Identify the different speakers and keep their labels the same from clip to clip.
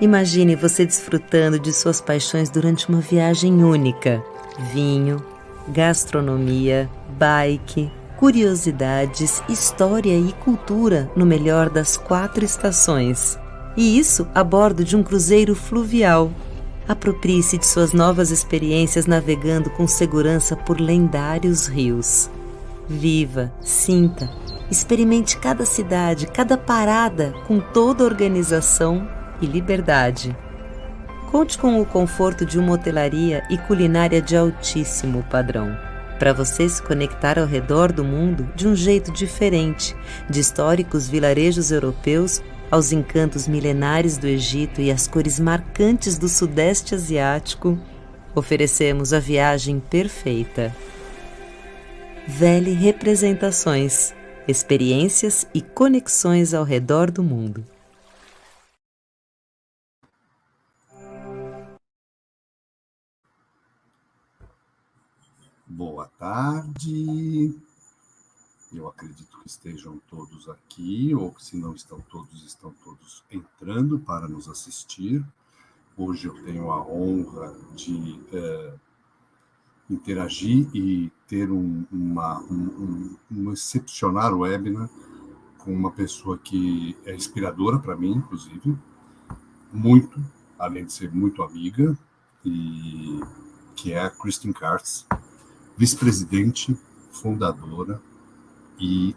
Speaker 1: Imagine você desfrutando de suas paixões durante uma viagem única. Vinho, gastronomia, bike, curiosidades, história e cultura no melhor das 4 estações. E isso a bordo de um cruzeiro fluvial. Aproprie-se de suas novas experiências navegando com segurança por lendários rios. Viva, sinta, experimente cada cidade, cada parada com toda a organização e liberdade. Conte com o conforto de uma hotelaria e culinária de altíssimo padrão, para você se conectar ao redor do mundo de um jeito diferente, de históricos vilarejos europeus aos encantos milenares do Egito e às cores marcantes do Sudeste Asiático. Oferecemos a viagem perfeita. Vele Representações, experiências e conexões ao redor do mundo.
Speaker 2: Boa tarde. Eu acredito que estejam todos aqui, ou se não estão todos entrando para nos assistir. Hoje eu tenho a honra de interagir e ter um excepcional webinar com uma pessoa que é inspiradora para mim, inclusive, muito, além de ser muito amiga, e que é a Kristin Karst, vice-presidente, fundadora e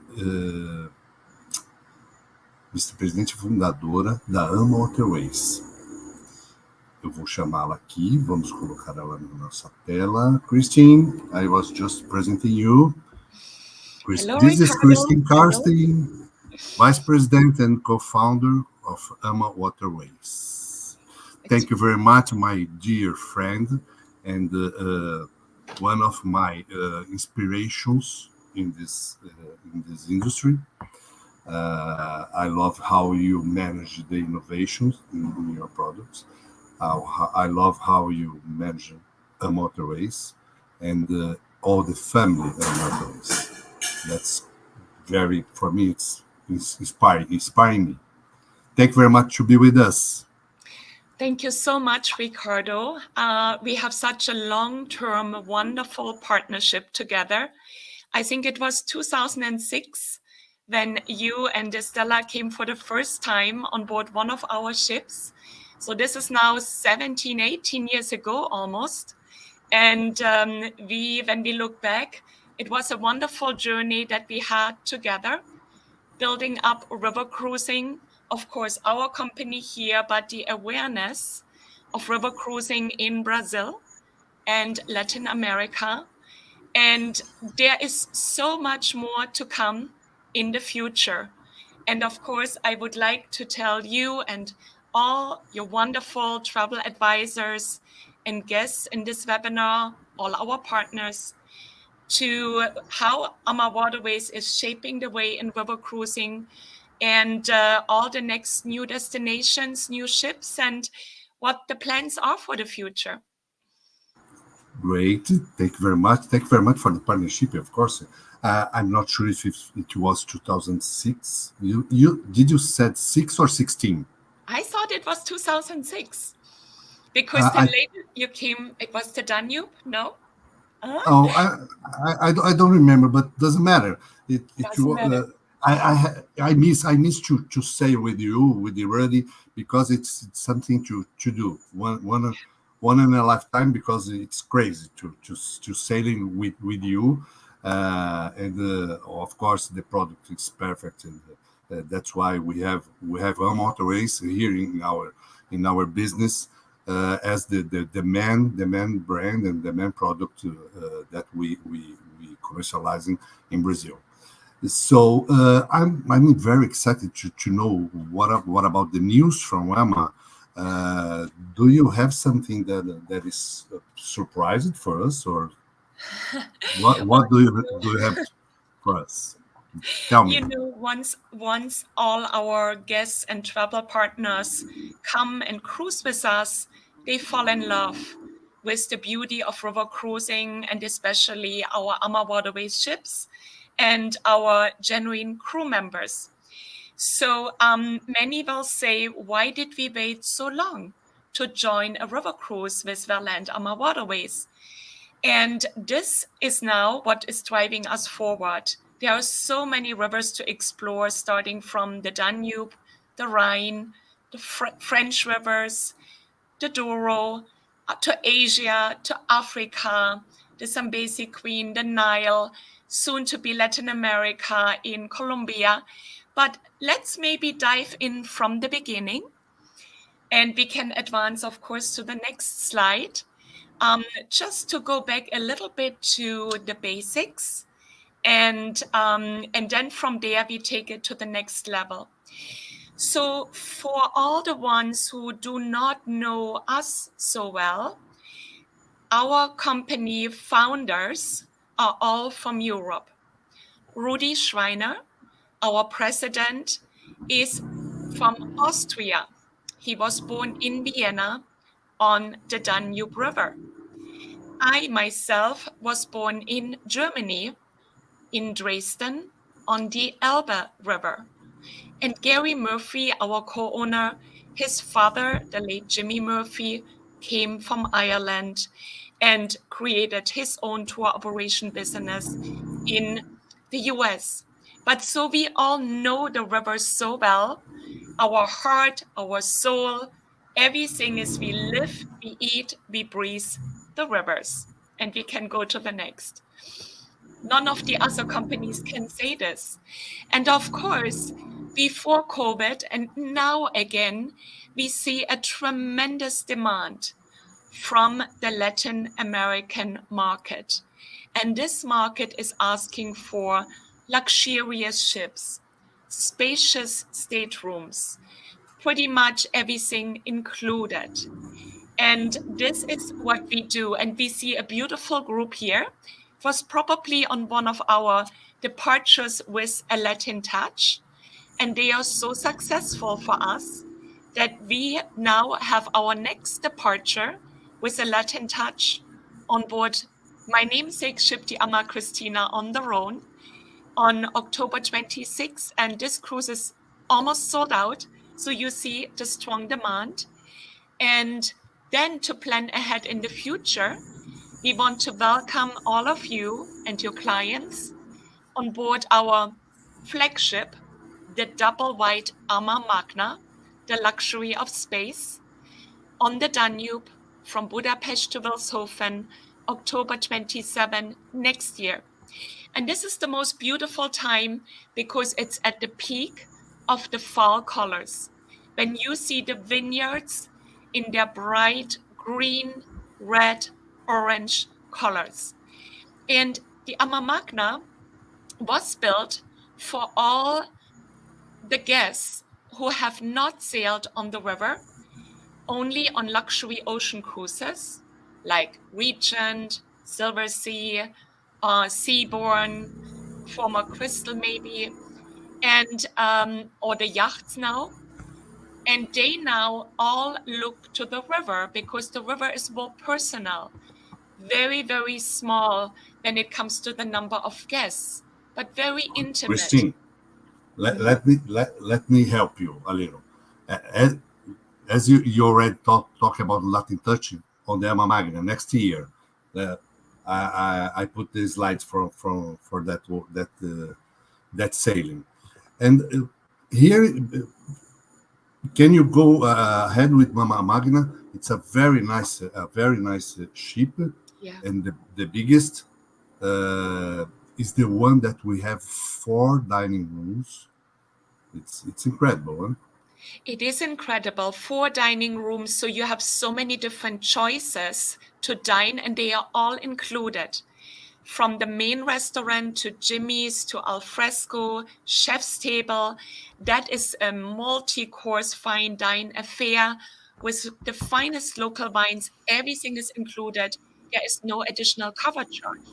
Speaker 2: vice-presidente fundadora da AmaWaterways. Eu vou chamá-la aqui, vamos colocar ela na nossa tela. Kristin, I was just presenting you.
Speaker 3: Hello,
Speaker 2: this
Speaker 3: Ricardo.
Speaker 2: is Kristin Karst, Vice President and co-founder of AmaWaterways. Thank you very much, my dear friend, and one of my inspirations in this industry. I love how you manage the innovations in your products. I love how you manage AmaWaterways and all the family AmaWaterways. That's very, for me, it's inspiring me. Thank you very much to be with us.
Speaker 3: Thank you so much, Ricardo. We have such a long-term, wonderful partnership together. I think it was 2006 when you and Estella came for the first time on board one of our ships. So this is now 17, 18 years ago almost. And when we look back, it was a wonderful journey that we had together, building up river cruising. Of course, our company here, but the awareness of river cruising in Brazil and Latin America. And there is so much more to come in the future. And of course, I would like to tell you and all your wonderful travel advisors and guests in this webinar, all our partners, to how AmaWaterways is shaping the way in river cruising and all the next new destinations, new ships, and what the plans are for the future.
Speaker 2: Great. Thank you very much. Thank you very much for the partnership, of course. I'm not sure if it was 2006. Did you said 6 or 16?
Speaker 3: I thought it was 2006 because then later you came, it was the Danube, no?
Speaker 2: I don't remember, but doesn't matter. I miss to say with you Rudy, because it's something to do one in a lifetime, because it's crazy to sailing with you, and of course the product is perfect, and that's why we have AmaWaterways here in our business. As the main brand and the main product that we commercializing in Brazil. So I'm very excited to know what about the news from Ama. Do you have something that is surprising for us, or what do you have for us? Tell me.
Speaker 3: You know, once all our guests and travel partners come and cruise with us, they fall in love with the beauty of river cruising, and especially our AmaWaterways ships and our genuine crew members. So many will say, why did we wait so long to join a river cruise with Verland AmaWaterways? And this is now what is driving us forward. There are so many rivers to explore, starting from the Danube, the Rhine, the French rivers, the Douro, to Asia, to Africa, the Zambezi Queen, the Nile, soon to be Latin America, in Colombia. But let's maybe dive in from the beginning. And we can advance, of course, to the next slide. Just to go back a little bit to the basics. And then from there, we take it to the next level. So for all the ones who do not know us so well, our company founders are all from Europe. Rudi Schreiner, our president, is from Austria. He was born in Vienna on the Danube River. I myself was born in Germany, in Dresden, on the Elbe River. And Gary Murphy, our co-owner, his father, the late Jimmy Murphy, came from Ireland and created his own tour operation business in the US. But so we all know the rivers so well, our heart, our soul, everything is we live, we eat, we breathe the rivers. And we can go to the next. None of the other companies can say this. And of course, before COVID and now again, we see a tremendous demand from the Latin American market. And this market is asking for luxurious ships, spacious staterooms, pretty much everything included. And this is what we do. And we see a beautiful group here. It was probably on one of our departures with a Latin touch. And they are so successful for us that we now have our next departure with a Latin touch on board my namesake ship, the Ama Christina, on the Rhone on October 26th. And this cruise is almost sold out. So you see the strong demand. And then to plan ahead in the future, we want to welcome all of you and your clients on board our flagship, the double white Ama Magna, the luxury of space, on the Danube from Budapest to Wilshofen, October 27 next year. And this is the most beautiful time because it's at the peak of the fall colors. When you see the vineyards in their bright green, red, orange colors. And the Ama Magna was built for all the guests who have not sailed on the river, only on luxury ocean cruises like Regent, Silver Sea, Seabourn, former Crystal maybe, and or the yachts now. And they now all look to the river because the river is more personal, very, very small when it comes to the number of guests, but very intimate.
Speaker 2: Kristin, let me help you a little. As you already talk about Latin touch on the Ama Magna next year, I put the slides for that sailing, and here. Can you go ahead with Ama Magna? It's a very nice ship,
Speaker 3: Yeah.
Speaker 2: and the biggest is the one that we have 4 dining rooms. It's incredible, huh?
Speaker 3: It is incredible. 4 dining rooms, so you have so many different choices to dine, and they are all included. From the main restaurant to Jimmy's to alfresco, chef's table. That is a multi-course fine dine affair with the finest local wines. Everything is included. There is no additional cover charge.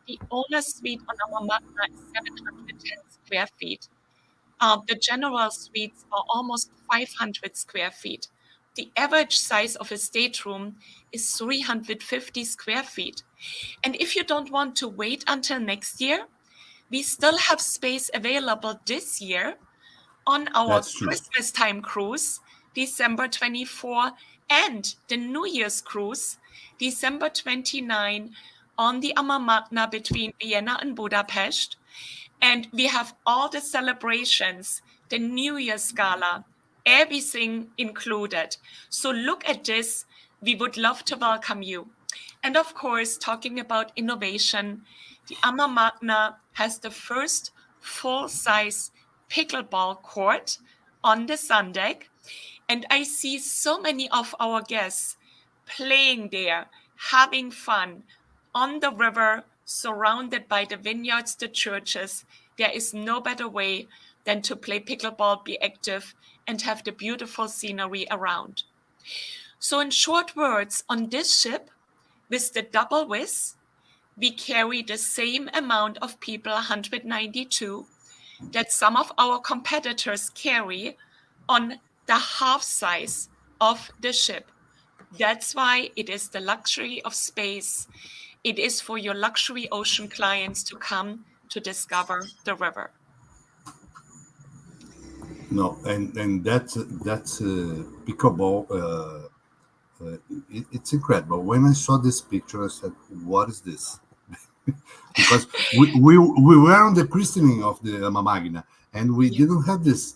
Speaker 3: The owner's suite on Ama Magna is 710 square feet. The general suites are almost 500 square feet. The average size of a stateroom is 350 square feet. And if you don't want to wait until next year, we still have space available this year on our
Speaker 2: That's true.
Speaker 3: Christmas time cruise, December 24, and the New Year's cruise, December 29, on the AmaMagna between Vienna and Budapest. And we have all the celebrations, the New Year's gala, everything included. So look at this. We would love to welcome you. And of course, talking about innovation, the AmaMagna has the first full-size pickleball court on the sun deck. And I see so many of our guests playing there, having fun on the river, surrounded by the vineyards, the churches. There is no better way than to play pickleball, be active, and have the beautiful scenery around. So in short words, on this ship, with the double whiz, we carry the same amount of people, 192, that some of our competitors carry on the half size of the ship. That's why it is the luxury of space. It is for your luxury ocean clients to come to discover the river.
Speaker 2: No, and that's pickleball. It's incredible. When I saw this picture, I said, "What is this?" Because we were on the christening of the AmaMagna, and we didn't have this.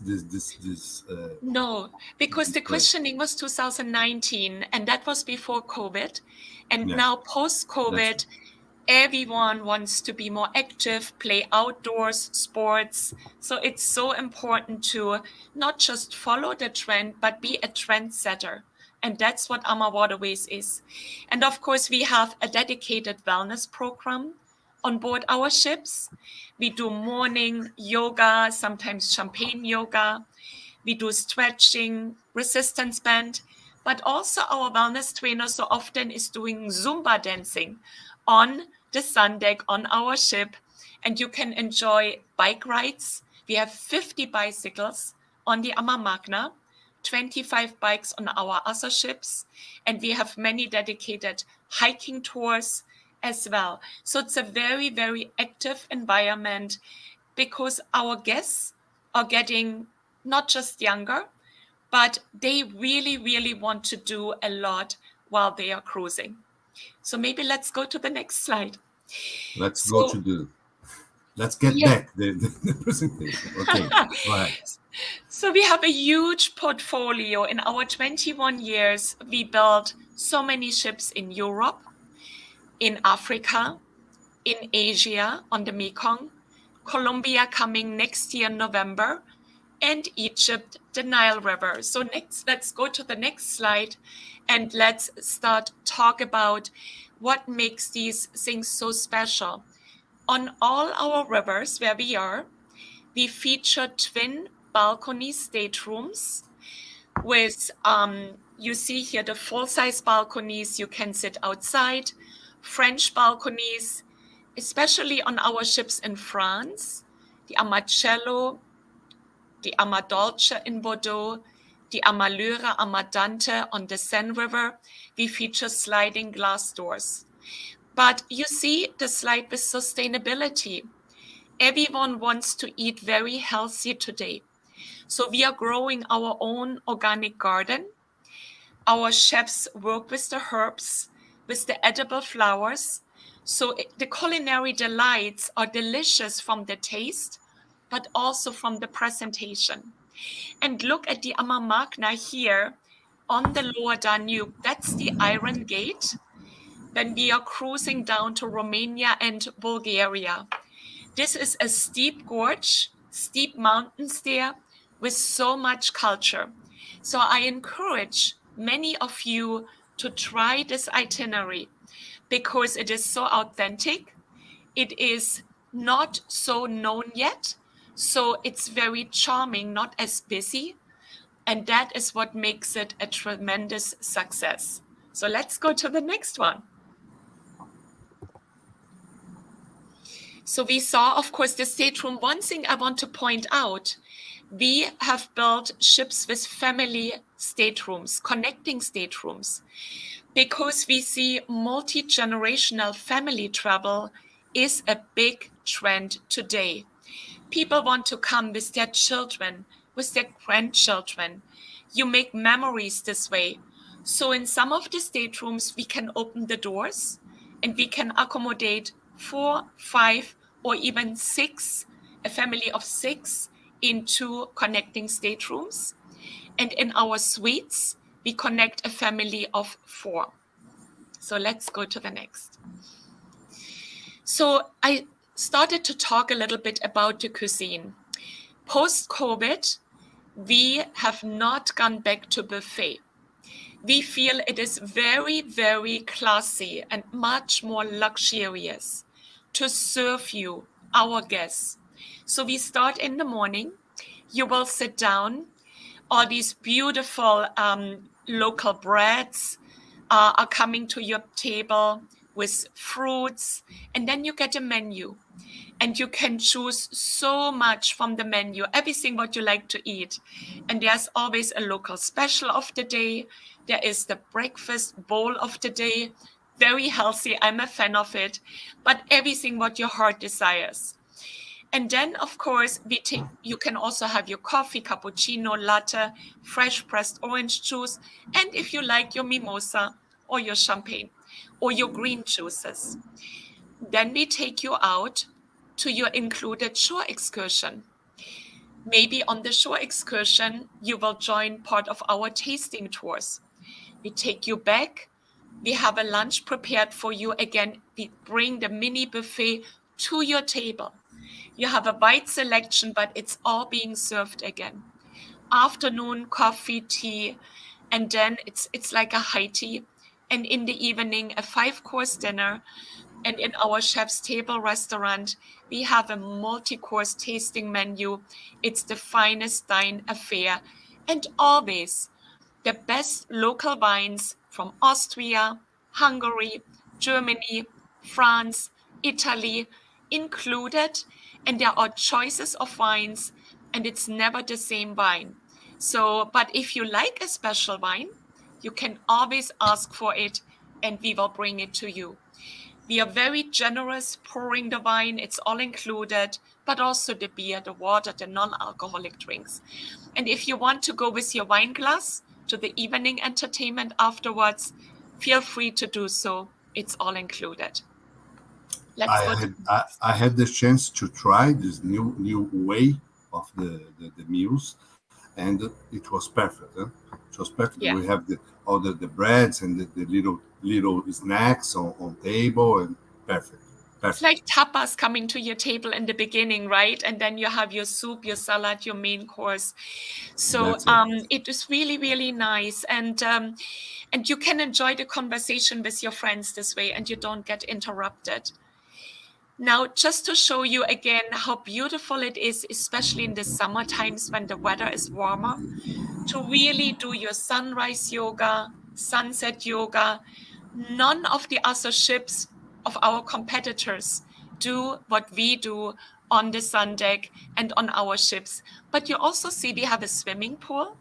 Speaker 3: No, because the christening was 2019, and that was before COVID. And now post-COVID, everyone wants to be more active, play outdoors, sports. So it's so important to not just follow the trend, but be a trendsetter. And that's what AmaWaterways is. And of course, we have a dedicated wellness program on board our ships. We do morning yoga, sometimes champagne yoga. We do stretching, resistance band, but also our wellness trainer so often is doing Zumba dancing on the sun deck on our ship. And you can enjoy bike rides. We have 50 bicycles on the AmaMagna, 25 bikes on our other ships, and we have many dedicated hiking tours as well. So it's a very, very active environment because our guests are getting not just younger, but they really, really want to do a lot while they are cruising. So maybe let's go to the next slide.
Speaker 2: Let's get back the presentation. Okay, right.
Speaker 3: So we have a huge portfolio. In our 21 years, we built so many ships in Europe, in Africa, in Asia on the Mekong, Colombia coming next year, November, and Egypt, the Nile River. So next, let's go to the next slide and let's start talk about what makes these things so special. On all our rivers where we are, we feature twin balcony staterooms with, you see here the full-size balconies, you can sit outside, French balconies, especially on our ships in France, the Amacello, the Amadolce in Bordeaux, the Amalura, Amadante on the Seine River. We feature sliding glass doors. But you see the slide with sustainability. Everyone wants to eat very healthy today. So we are growing our own organic garden. Our chefs work with the herbs, with the edible flowers. So the culinary delights are delicious from the taste, but also from the presentation. And look at the AmaMagna here on the lower Danube. That's the Iron Gate. Then we are cruising down to Romania and Bulgaria. This is a steep gorge, steep mountains there with so much culture. So I encourage many of you to try this itinerary because it is so authentic. It is not so known yet. So it's very charming, not as busy. And that is what makes it a tremendous success. So let's go to the next one. So we saw, of course, the stateroom. One thing I want to point out, we have built ships with family staterooms, connecting staterooms, because we see multi-generational family travel is a big trend today. People want to come with their children, with their grandchildren. You make memories this way. So in some of the staterooms, we can open the doors and we can accommodate 4, 5, or even 6, a family of 6 into connecting staterooms. And in our suites, we connect a family of 4. So let's go to the next. So I started to talk a little bit about the cuisine. Post-COVID, we have not gone back to buffet. We feel it is very, very classy and much more luxurious to serve you, our guests. So we start in the morning. You will sit down. All these beautiful local breads are coming to your table with fruits, and then you get a menu. And you can choose so much from the menu, everything what you like to eat. And there's always a local special of the day. There is the breakfast bowl of the day. Very healthy, I'm a fan of it. But everything what your heart desires. And then, of course, you can also have your coffee, cappuccino, latte, fresh pressed orange juice. And if you like, your mimosa or your champagne or your green juices. Then we take you out to your included shore excursion. Maybe on the shore excursion, you will join part of our tasting tours. We take you back. We have a lunch prepared for you. Again, we bring the mini buffet to your table. You have a wide selection, but it's all being served again. Afternoon, coffee, tea, and then it's like a high tea. And in the evening, a 5-course dinner. And in our Chef's Table restaurant, we have a multi-course tasting menu. It's the finest dine affair. And always the best local wines from Austria, Hungary, Germany, France, Italy included. And there are choices of wines, and it's never the same wine. So, but if you like a special wine, you can always ask for it, and we will bring it to you. We are very generous pouring the wine. It's all included, but also the beer, the water, the non-alcoholic drinks. And if you want to go with your wine glass to the evening entertainment afterwards, feel free to do so. It's all included.
Speaker 2: I had the chance to try this new way of the meals, and it was perfect. It was perfect. Yeah. We have all the breads and the little snacks on table, and perfect.
Speaker 3: It's like tapas coming to your table in the beginning, right? And then you have your soup, your salad, your main course. So it is really, really nice. And you can enjoy the conversation with your friends this way, and you don't get interrupted. Now, just to show you again how beautiful it is, especially in the summer times when the weather is warmer, to really do your sunrise yoga, sunset yoga. None of the other ships of our competitors do what we do on the sun deck and on our ships. But you also see we have a swimming pool.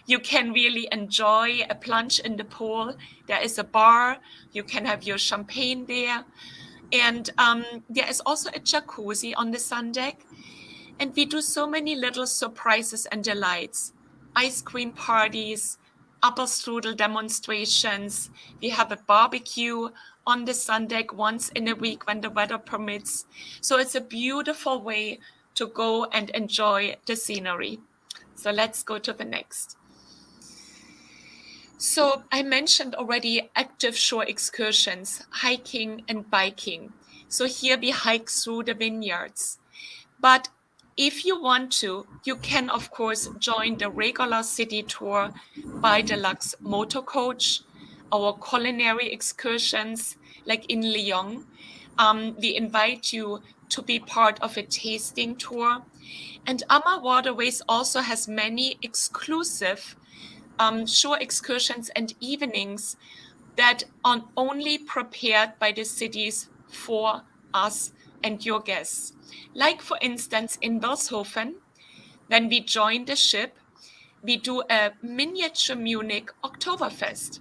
Speaker 3: You can really enjoy a plunge in the pool. There is a bar. You can have your champagne there. And there is also a jacuzzi on the sun deck. And we do so many little surprises and delights. Ice cream parties, apple strudel demonstrations. We have a barbecue on the sun deck once in a week when the weather permits. So it's a beautiful way to go and enjoy the scenery. So let's go to the next. So I mentioned already active shore excursions, hiking and biking. So here we hike through the vineyards. But if you want to, you can, of course, join the regular city tour by deluxe motor coach, our culinary excursions, like in Lyon. We invite you to be part of a tasting tour. And AmaWaterways also has many exclusive shore excursions and evenings that are only prepared by the cities for us and your guests. Like, for instance, in Wilshofen, when we join the ship, we do a miniature Munich Oktoberfest.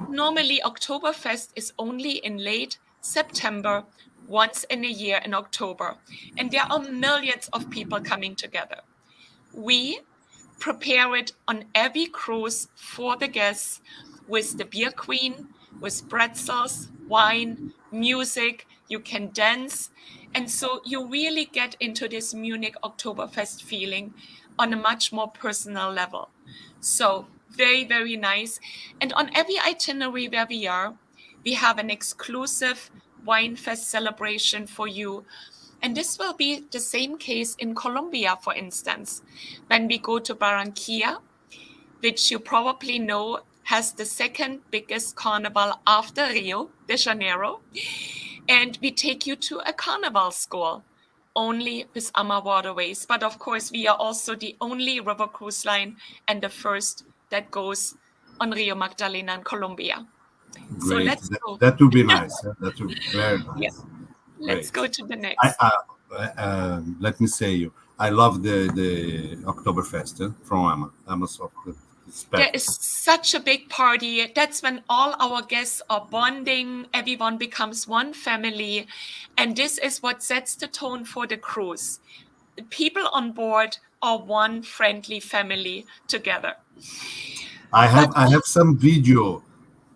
Speaker 3: Normally, Oktoberfest is only in late September, once in a year in October. And there are millions of people coming together. We prepare it on every cruise for the guests with the beer queen, with pretzels, wine, music. You can dance. And so you really get into this Munich Oktoberfest feeling on a much more personal level. So very, very nice. And on every itinerary where we are, we have an exclusive wine fest celebration for you. And this will be the same case in Colombia, for instance. When we go to Barranquilla, which you probably know has the second biggest carnival after Rio de Janeiro. And we take you to a carnival school only with AmaWaterways. But of course, we are also the only river cruise line and the first that goes on Rio Magdalena in Colombia.
Speaker 2: Great.
Speaker 3: So let's go.
Speaker 2: That would be nice. That would be very nice.
Speaker 3: Yeah. Let's go to the next.
Speaker 2: Let me say, I love the Oktoberfest from Amazon.
Speaker 3: There is such a big party. That's when all our guests are bonding. Everyone becomes one family. And this is what sets the tone for the cruise. The people on board are one friendly family together.
Speaker 2: I have some video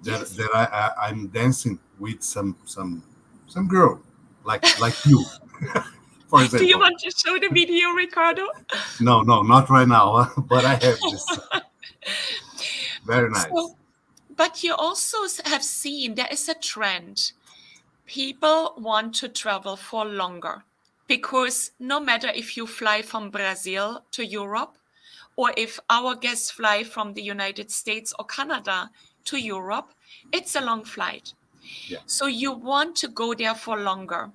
Speaker 2: that I'm dancing with some girl like you. For example.
Speaker 3: Do you want to show the video, Ricardo?
Speaker 2: No, not right now. But I have this. Very nice.
Speaker 3: So, but you also have seen there is a trend. People want to travel for longer because no matter if you fly from Brazil to Europe or if our guests fly from the United States or Canada to Europe, it's a long flight.
Speaker 2: Yeah.
Speaker 3: So you want to go there for longer.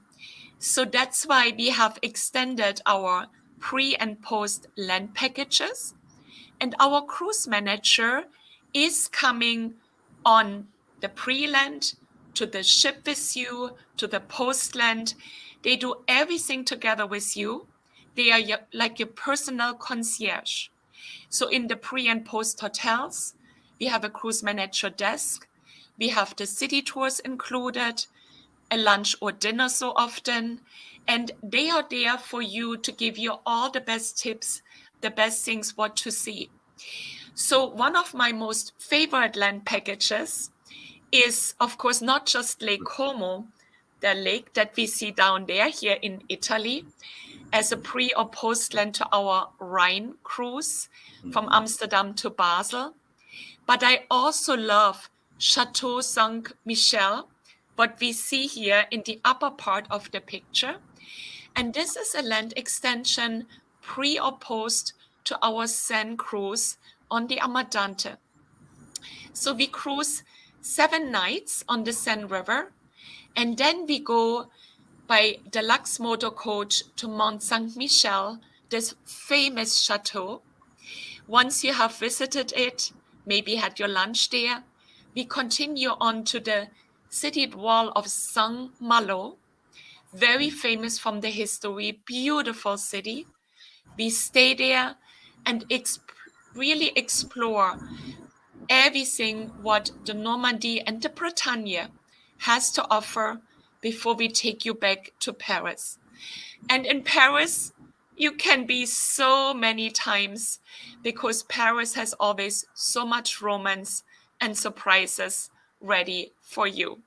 Speaker 3: So that's why we have extended our pre and post land packages. And our cruise manager is coming on the pre-land, to the ship with you, to the post-land. They do everything together with you. They are like your personal concierge. So in the pre and post hotels, we have a cruise manager desk. We have the city tours included, a lunch or dinner so often. And they are there for you to give you all the best tips, the best things what to see. So one of my most favorite land packages is, of course, not just Lake Como, the lake that we see down there here in Italy, as a pre or post land to our Rhine cruise from Amsterdam to Basel. But I also love Chateau Saint-Michel, what we see here in the upper part of the picture. And this is a land extension pre or post to our Seine cruise on the Amadante. So we cruise 7 nights on the Seine River, and then we go by the Lux motor coach to Mont Saint-Michel, this famous chateau. Once you have visited it, maybe had your lunch there, we continue on to the city wall of Saint-Malo, very famous from the history, beautiful city. We stay there and really explore everything what the Normandy and the Bretagne has to offer before we take you back to Paris. And in Paris, you can be so many times because Paris has always so much romance and surprises ready for you.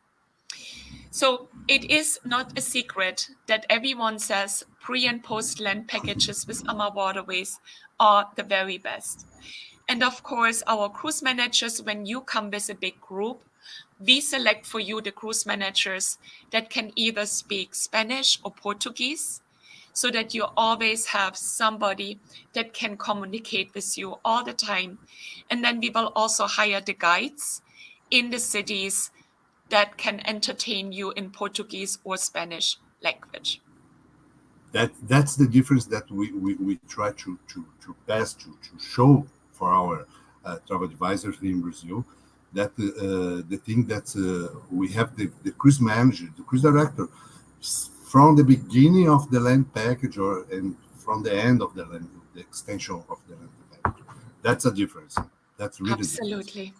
Speaker 3: So it is not a secret that everyone says pre and post land packages with AmaWaterways are the very best. And of course, our cruise managers, when you come with a big group, we select for you the cruise managers that can either speak Spanish or Portuguese, so that you always have somebody that can communicate with you all the time. And then we will also hire the guides in the cities that can entertain you in Portuguese or Spanish language.
Speaker 2: That's the difference that we try to pass to show for our travel advisors in Brazil, that the thing that we have the cruise manager, the cruise director, from the beginning of the land package and from the end of the extension of the land package. That's a difference. That's really
Speaker 3: absolutely difference.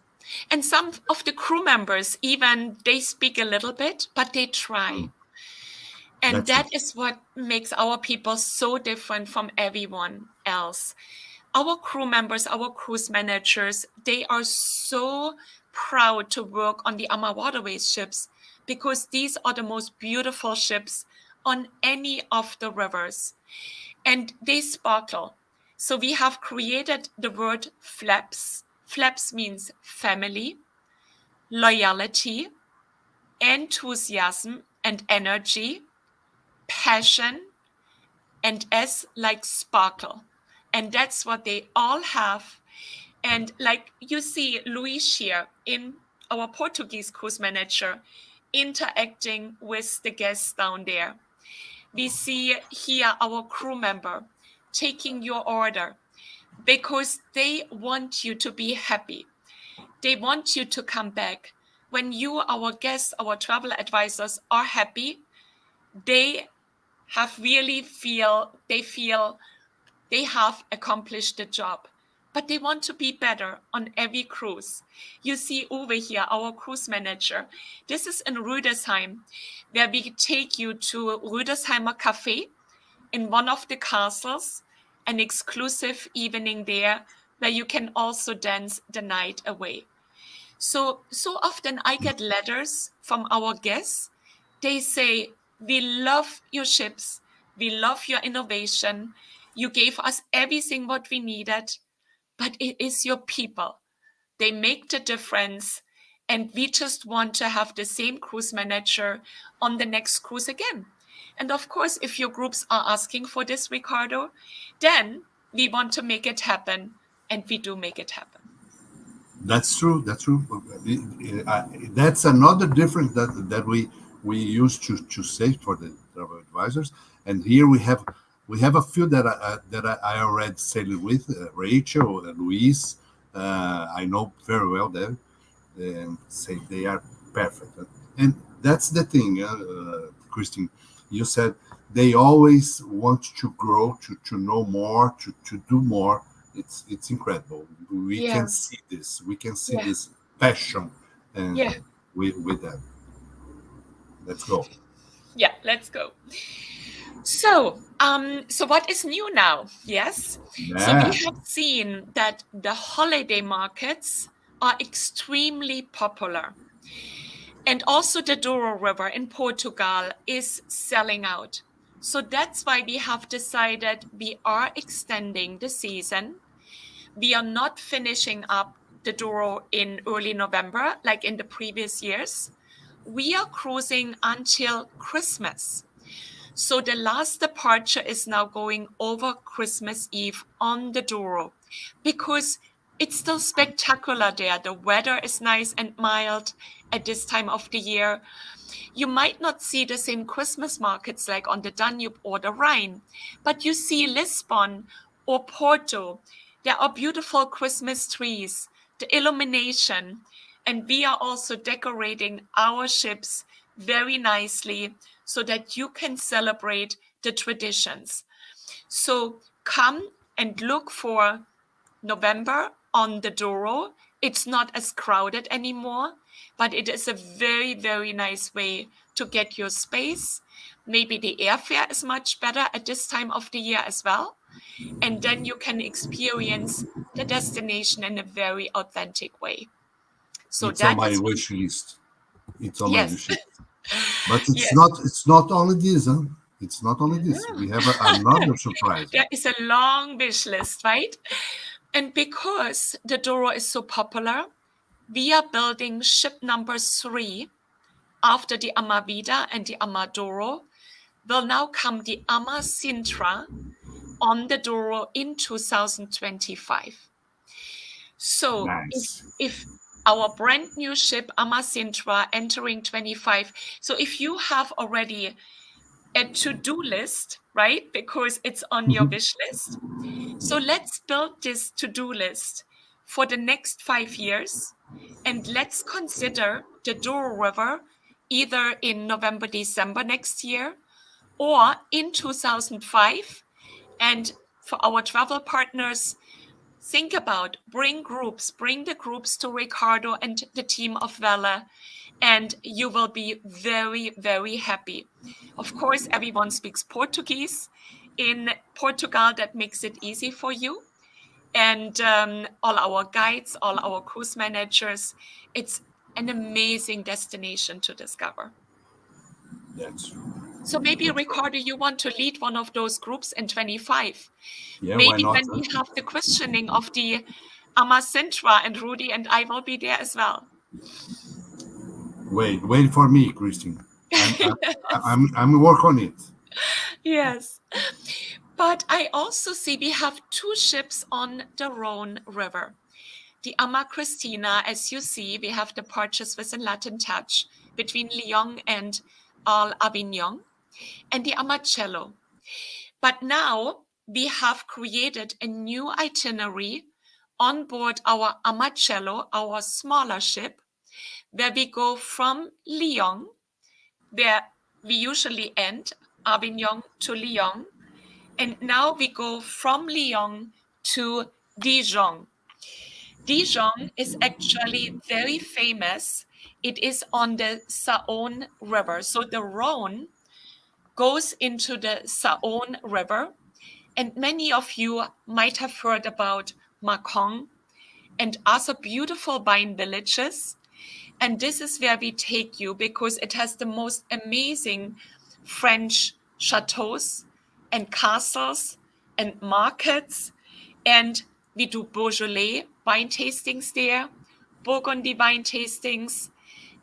Speaker 3: And some of the crew members, even they speak a little bit, but they try. And that is what makes our people so different from everyone else. our crew members, our cruise managers, they are so proud to work on the AmaWaterways ships because these are the most beautiful ships on any of the rivers. And they sparkle. So we have created the word flaps. Flaps means family, loyalty, enthusiasm and energy, passion, and S like sparkle. And that's what they all have. And like you see Luis here in our Portuguese cruise manager interacting with the guests down there. We see here our crew member taking your order because they want you to be happy. They want you to come back. When you, our guests, our travel advisors are happy, they have really feel they have accomplished the job, but they want to be better on every cruise. You see over here, our cruise manager. This is in Rüdesheim, where we take you to Rüdesheimer Café in one of the castles, an exclusive evening there where you can also dance the night away. So often I get letters from our guests. They say, we love your ships. We love your innovation. You gave us everything what we needed, but it is your people. They make the difference. And we just want to have the same cruise manager on the next cruise again. And of course, if your groups are asking for this, Ricardo, then we want to make it happen. And we do make it happen.
Speaker 2: That's true. That's true. That's another difference that we used to say for the travel advisors. And here we have a few that I already sailed with, Rachel and Luis. I know very well them. Say they are perfect. And that's the thing, Kristin. You said they always want to grow, to know more, to do more. It's incredible. We can see this. We can see this passion and with them. Let's go.
Speaker 3: Yeah, let's go. So what is new now? Yes. So we have seen that the holiday markets are extremely popular. And also the Douro River in Portugal is selling out. So that's why we have decided we are extending the season. We are not finishing up the Douro in early November like in the previous years. We are cruising until Christmas. So the last departure is now going over Christmas Eve on the Douro because it's still spectacular there. The weather is nice and mild at this time of the year. You might not see the same Christmas markets like on the Danube or the Rhine, but you see Lisbon or Porto. There are beautiful Christmas trees, the illumination, and we are also decorating our ships very nicely so that you can celebrate the traditions. So come and look for November on the Douro. It's not as crowded anymore, but it is a very, very nice way to get your space. Maybe the airfare is much better at this time of the year as well. And then you can experience the destination in a very authentic way. So
Speaker 2: it's on my wish list. It's on my wish list. But it's not only this, huh? It's not only this. We have another surprise.
Speaker 3: There is a long wish list, right? And because the Douro is so popular, we are building ship number 3 after the AmaVida and the AmaDouro. Will now come the AmaSintra on the Douro in 2025. So if our brand new ship AmaSintra entering 25, so if you have already a to-do list, right? Because it's on your wish list. So let's build this to-do list for the next 5 years. And let's consider the Douro River either in November, December next year or in 2005. And for our travel partners, think about bring the groups to Ricardo and the team of Vela, and you will be very, very happy. Of course, everyone speaks Portuguese. In Portugal, that makes it easy for you. and all our guides, all our cruise managers. It's an amazing destination to discover.
Speaker 2: That's true.
Speaker 3: So maybe, Ricardo, you want to lead one of those groups in 25.
Speaker 2: Yeah,
Speaker 3: Maybe
Speaker 2: why
Speaker 3: when
Speaker 2: not?
Speaker 3: we have the questioning of the AmaCentra, and Rudy and I will be there as well.
Speaker 2: Wait for me, Kristin. I'm work on it.
Speaker 3: Yes. But I also see we have two ships on the Rhone River. The Ama Cristina, as you see, we have the departures with a Latin touch between Lyon and Avignon, and the Amacello. But now we have created a new itinerary on board our Amacello, our smaller ship, where we go from Lyon, where we usually end, Avignon to Lyon, and now we go from Lyon to Dijon. Dijon is actually very famous. It is on the Saône River. So the Rhone goes into the Saône River. And many of you might have heard about Mâcon and other beautiful wine villages. And this is where we take you because it has the most amazing French chateaus and castles and markets. And we do Beaujolais wine tastings there, Burgundy wine tastings,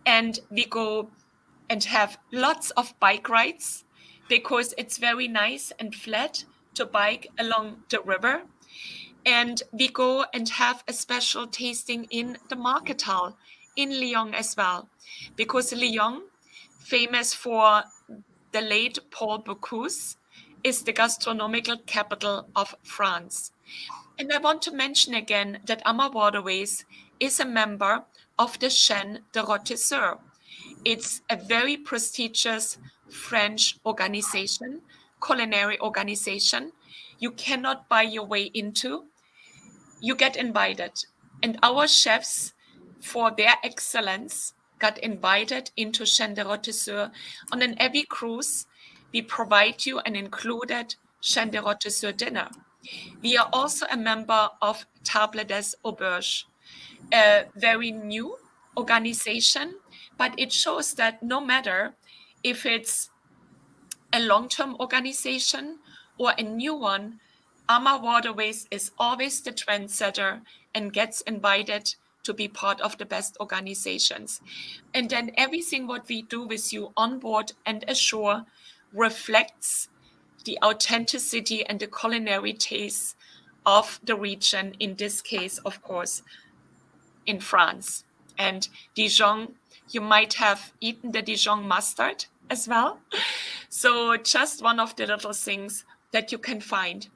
Speaker 3: and we go and have lots of bike rides because it's very nice and flat to bike along the river. And we go and have a special tasting in the market hall in Lyon as well, because Lyon, famous for the late Paul Bocuse, is the gastronomical capital of France. And I want to mention again that AmaWaterways is a member of the Chaîne de Rôtisseurs. It's a very prestigious French organization, culinary organization. You cannot buy your way into. You get invited. And our chefs, for their excellence, got invited into Chaîne de Rôtisseurs. On an every cruise, we provide you an included Chaîne de Rôtisseurs dinner. We are also a member of Table des Auberges, a very new organization, but it shows that no matter if it's a long-term organization or a new one, AmaWaterways is always the trendsetter and gets invited to be part of the best organizations. And then everything what we do with you on board and ashore reflects the authenticity and the culinary taste of the region, in this case, of course, in France. And Dijon, you might have eaten the Dijon mustard as well. So just one of the little things that you can find.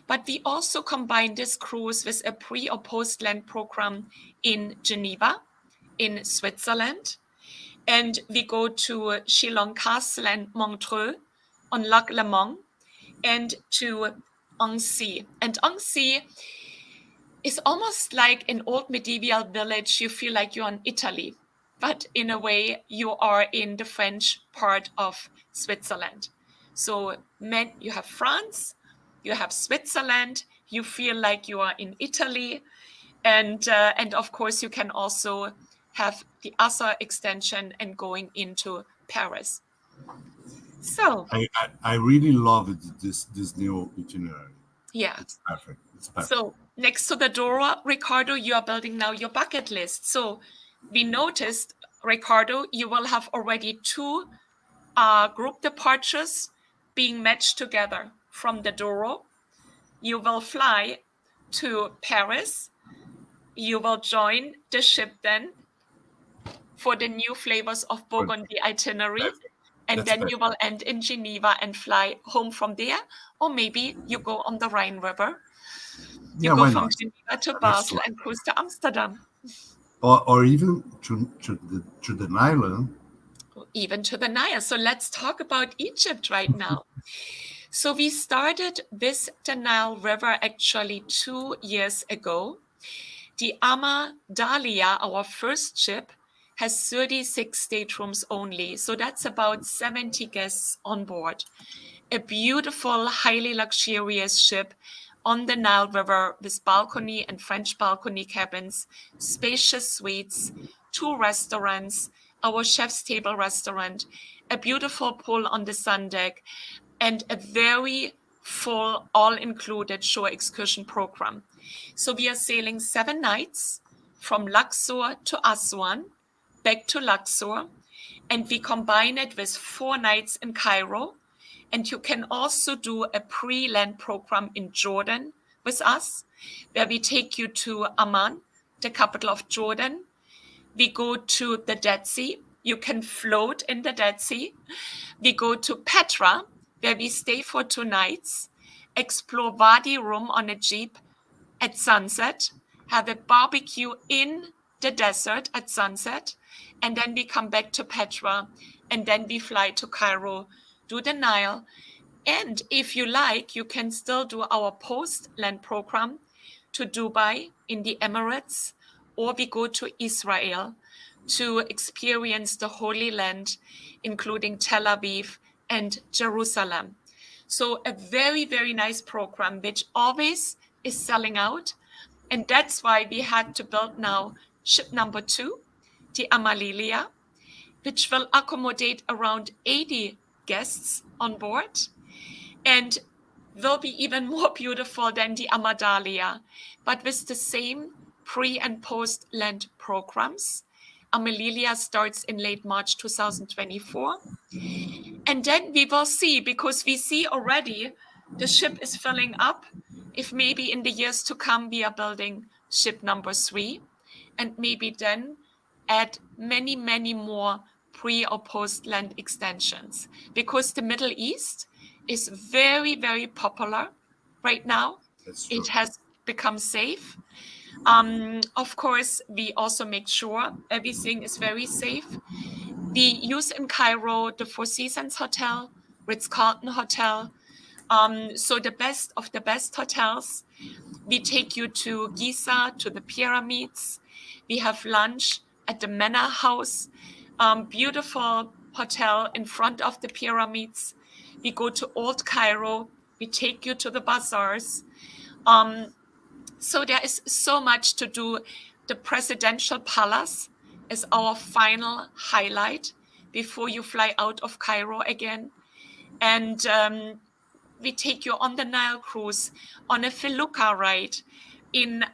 Speaker 3: But we also combine this cruise with a pre or post land program in Geneva, in Switzerland. And we go to Chillon Castle and Montreux on Lac Léman, and to Annecy. And Annecy is almost like an old medieval village. You feel like you're in Italy, but in a way you are in the French part of Switzerland. So you have France, you have Switzerland, you feel like you are in Italy, and of course you can also have the other extension and going into Paris. So
Speaker 2: I really love this new itinerary.
Speaker 3: Yeah,
Speaker 2: it's perfect. It's perfect.
Speaker 3: So next to the Dora, Ricardo, you are building now your bucket list. So we noticed, Ricardo, you will have already two group departures being matched together from the Douro. You will fly to Paris. You will join the ship then for the new flavors of Burgundy itinerary.
Speaker 2: Perfect.
Speaker 3: And
Speaker 2: That's
Speaker 3: then
Speaker 2: perfect.
Speaker 3: you will end in Geneva and fly home from there. Or maybe you go on the Rhine River. You go
Speaker 2: why
Speaker 3: from
Speaker 2: not?
Speaker 3: Geneva to Basel and cruise to Amsterdam.
Speaker 2: Or even to the Nile.
Speaker 3: Even to the Nile. So let's talk about Egypt right now. So we started with the Nile River actually 2 years ago. The Ama Dahlia, our first ship, has 36 staterooms only. So that's about 70 guests on board. A beautiful, highly luxurious ship on the Nile River with balcony and French balcony cabins, spacious suites, 2 restaurants, our chef's table restaurant, a beautiful pool on the sun deck, and a very full all-included shore excursion program. So we are sailing 7 nights from Luxor to Aswan, back to Luxor, and we combine it with 4 nights in Cairo. And you can also do a pre-land program in Jordan with us, where we take you to Amman, the capital of Jordan. We go to the Dead Sea. You can float in the Dead Sea. We go to Petra, where we stay for 2 nights, explore Wadi Rum on a jeep at sunset, have a barbecue in the desert at sunset, and then we come back to Petra, and then we fly to Cairo, do the Nile. And if you like, you can still do our post-land program to Dubai in the Emirates, or we go to Israel to experience the Holy Land, including Tel Aviv and Jerusalem. So a very, very nice program, which always is selling out. And that's why we had to build now ship number 2, the AmaLilia, which will accommodate around 80 guests on board and will be even more beautiful than the AmaDahlia, but with the same pre and post land programs. AmaLilia starts in late March 2024. And then we will see, because we see already the ship is filling up, if maybe in the years to come we are building ship number 3, and maybe then add many, many more pre or post land extensions, because the Middle East is very, very popular right now. It has become safe. Of course, we also make sure everything is very safe. We use in Cairo the Four Seasons Hotel, Ritz-Carlton Hotel. So the best of the best hotels. We take you to Giza, to the pyramids. We have lunch at the Manor House, beautiful hotel in front of the pyramids. We go to Old Cairo. We take you to the bazaars. So there is so much to do. The Presidential Palace is our final highlight before you fly out of Cairo again. And we take you on the Nile cruise, on a felucca ride in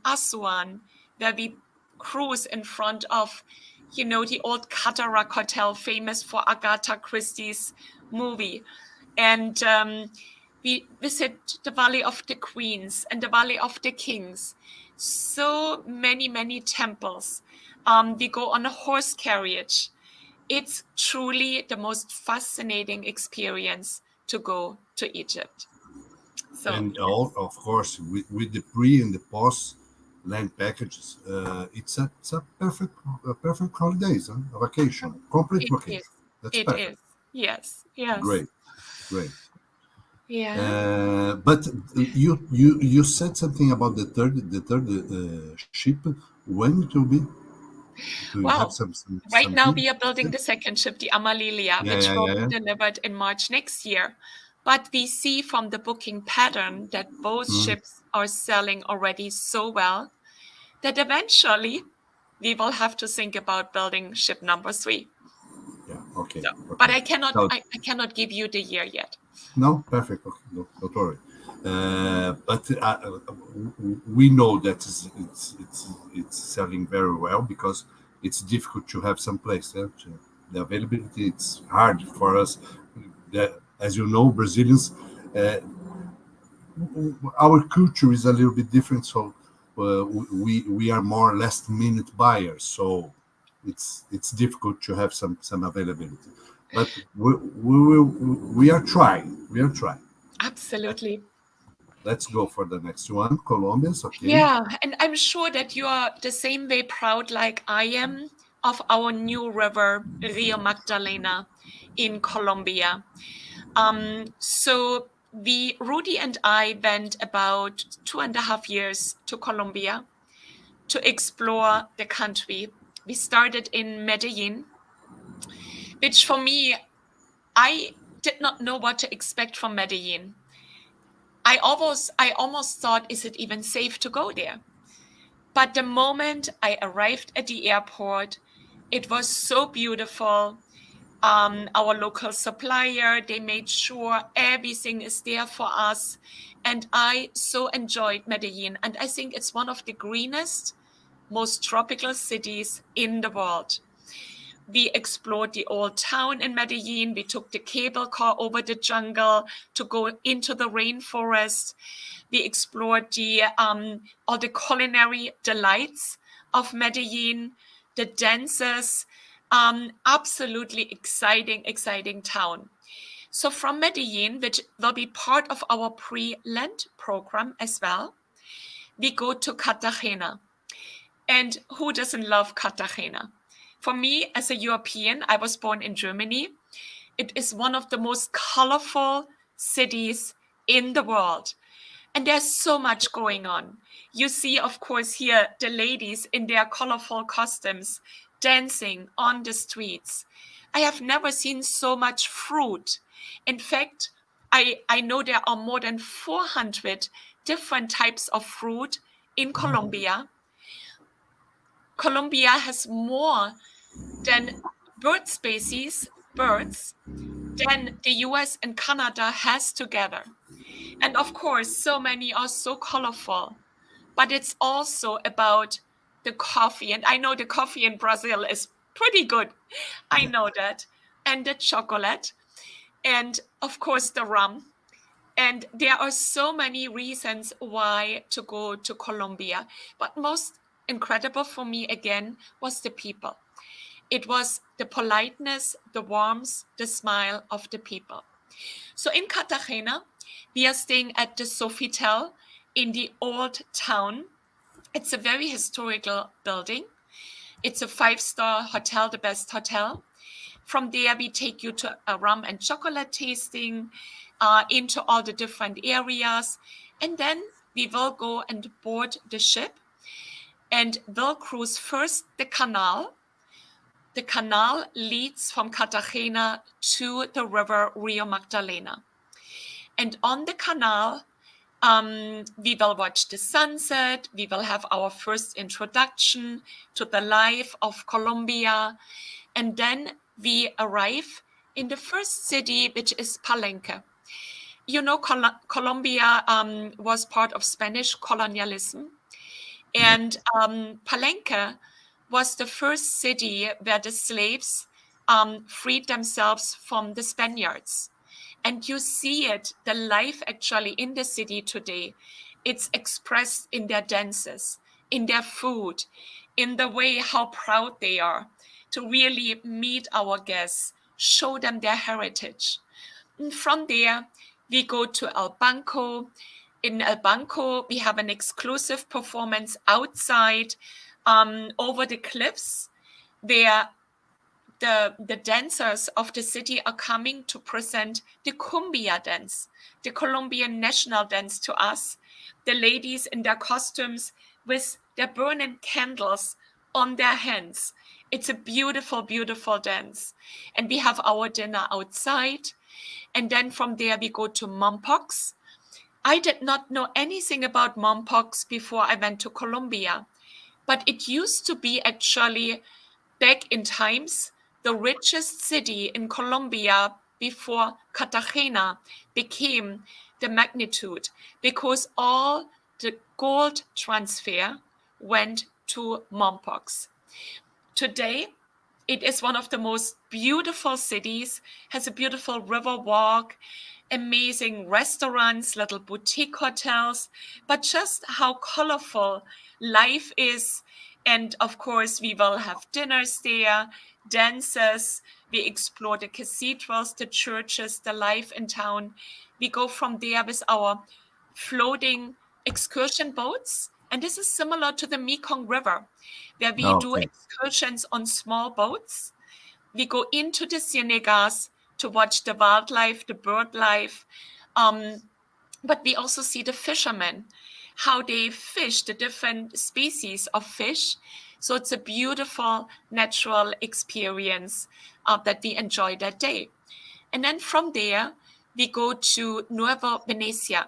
Speaker 3: Aswan, where we cruise in front of, you know, the old Cataract Hotel, famous for Agatha Christie's movie. And we visit the Valley of the Queens and the Valley of the Kings. So many, many temples. We go on a horse carriage. It's truly the most fascinating experience to go to Egypt. So,
Speaker 2: and all, of course, with the pre and the post land packages, it's a perfect holidays, a vacation, complete vacation. That's
Speaker 3: it
Speaker 2: perfect.
Speaker 3: is. Yes. Yes.
Speaker 2: Great.
Speaker 3: Yeah.
Speaker 2: But you said something about the third ship. When it will be? Do you have some
Speaker 3: right now
Speaker 2: hint?
Speaker 3: we are building the second ship, the AmaLilia, which will be delivered in March next year. But we see from the booking pattern that both ships are selling already so well that eventually we will have to think about building ship number 3.
Speaker 2: Yeah. Okay.
Speaker 3: So,
Speaker 2: Okay.
Speaker 3: but I cannot give you the year yet.
Speaker 2: No, perfect. Okay, no, don't worry. But we know that it's selling very well because it's difficult to have some place. The availability, it's hard for us. As you know, Brazilians, our culture is a little bit different. So we are more last minute buyers. So it's difficult to have some availability. But we are trying.
Speaker 3: Absolutely.
Speaker 2: Let's go for the next one, Colombia. Okay.
Speaker 3: Yeah, and I'm sure that you are the same way proud like I am of our new river, Rio Magdalena, in Colombia. So Rudy and I went about 2.5 years to Colombia to explore the country. We started in Medellin, which for me, I did not know what to expect from Medellin. I almost thought, is it even safe to go there? But the moment I arrived at the airport, it was so beautiful. Our local supplier, they made sure everything is there for us. And I so enjoyed Medellin. And I think it's one of the greenest, most tropical cities in the world. We explored the old town in Medellin. We took the cable car over the jungle to go into the rainforest. We explored all the culinary delights of Medellin, the dances. Absolutely exciting town. So from Medellin, which will be part of our pre-Lent program as well, we go to Cartagena. And who doesn't love Cartagena? For me, as a European, I was born in Germany. It is one of the most colorful cities in the world. And there's so much going on. You see, of course, here the ladies in their colorful costumes dancing on the streets. I have never seen so much fruit. In fact, I know there are more than 400 different types of fruit in Colombia. Colombia has more than birds than the US and Canada has together. And of course, so many are so colorful, but it's also about the coffee. And I know the coffee in Brazil is pretty good. I know that. And the chocolate. And of course, the rum. And there are so many reasons why to go to Colombia. But most incredible for me, again, was the people. It was the politeness, the warmth, the smile of the people. So in Cartagena, we are staying at the Sofitel in the old town. It's a very historical building. It's a 5-star hotel, the best hotel. From there, we take you to a rum and chocolate tasting, into all the different areas. And then we will go and board the ship and will cruise first the canal. The canal leads from Cartagena to the river Rio Magdalena. And on the canal, we will watch the sunset. We will have our first introduction to the life of Colombia. And then we arrive in the first city, which is Palenque. You know, Colombia was part of Spanish colonialism. And Palenque was the first city where the slaves freed themselves from the Spaniards. And you see it, the life actually in the city today. It's expressed in their dances, in their food, in the way how proud they are to really meet our guests, show them their heritage. And from there, we go to El Banco. In El Banco, we have an exclusive performance outside over the cliffs where the dancers of the city are coming to present the cumbia dance, the Colombian national dance to us. The ladies in their costumes with their burning candles on their hands. It's a beautiful, beautiful dance. And we have our dinner outside. And then from there, we go to Mompox. I did not know anything about Mompox before I went to Colombia. But it used to be actually, back in times, the richest city in Colombia before Cartagena became the magnitude, because all the gold transfer went to Mompox. Today, it is one of the most beautiful cities, has a beautiful river walk, amazing restaurants, little boutique hotels, but just how colorful life is. And of course, we will have dinners there, dances. We explore the cathedrals, the churches, the life in town. We go from there with our floating excursion boats. And this is similar to the Mekong River, where we do excursions on small boats. We go into the cienegas to watch the wildlife, the bird life. But we also see the fishermen, how they fish, the different species of fish. So it's a beautiful natural experience that we enjoy that day. And then from there, we go to Nueva Venecia.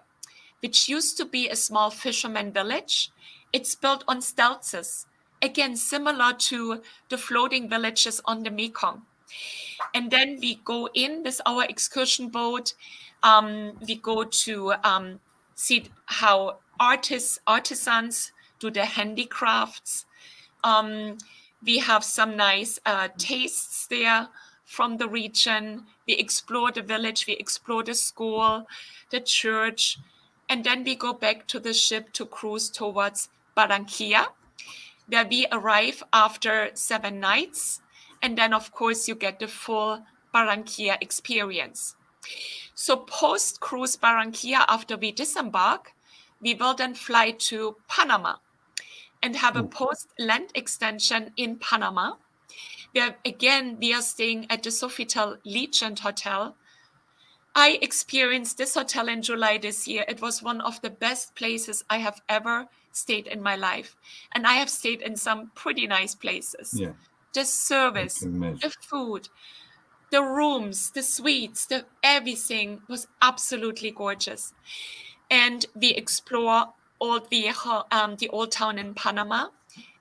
Speaker 3: which used to be a small fisherman village. It's built on stelzes, again, similar to the floating villages on the Mekong. And then we go in with our excursion boat. We go to see how artisans do their handicrafts. We have some nice tastes there from the region. We explore the village, we explore the school, the church, and then we go back to the ship to cruise towards Barranquilla, where we arrive after 7 nights. And then, of course, you get the full Barranquilla experience. So post-cruise Barranquilla, after we disembark, we will then fly to Panama and have a post-land extension in Panama, where, again, we are staying at the Sofitel Legend Hotel. I experienced this hotel in July this year. It was one of the best places I have ever stayed in my life. And I have stayed in some pretty nice places.
Speaker 2: Yeah.
Speaker 3: The service, the food, the rooms, the suites, everything was absolutely gorgeous. And we explore all the old town in Panama.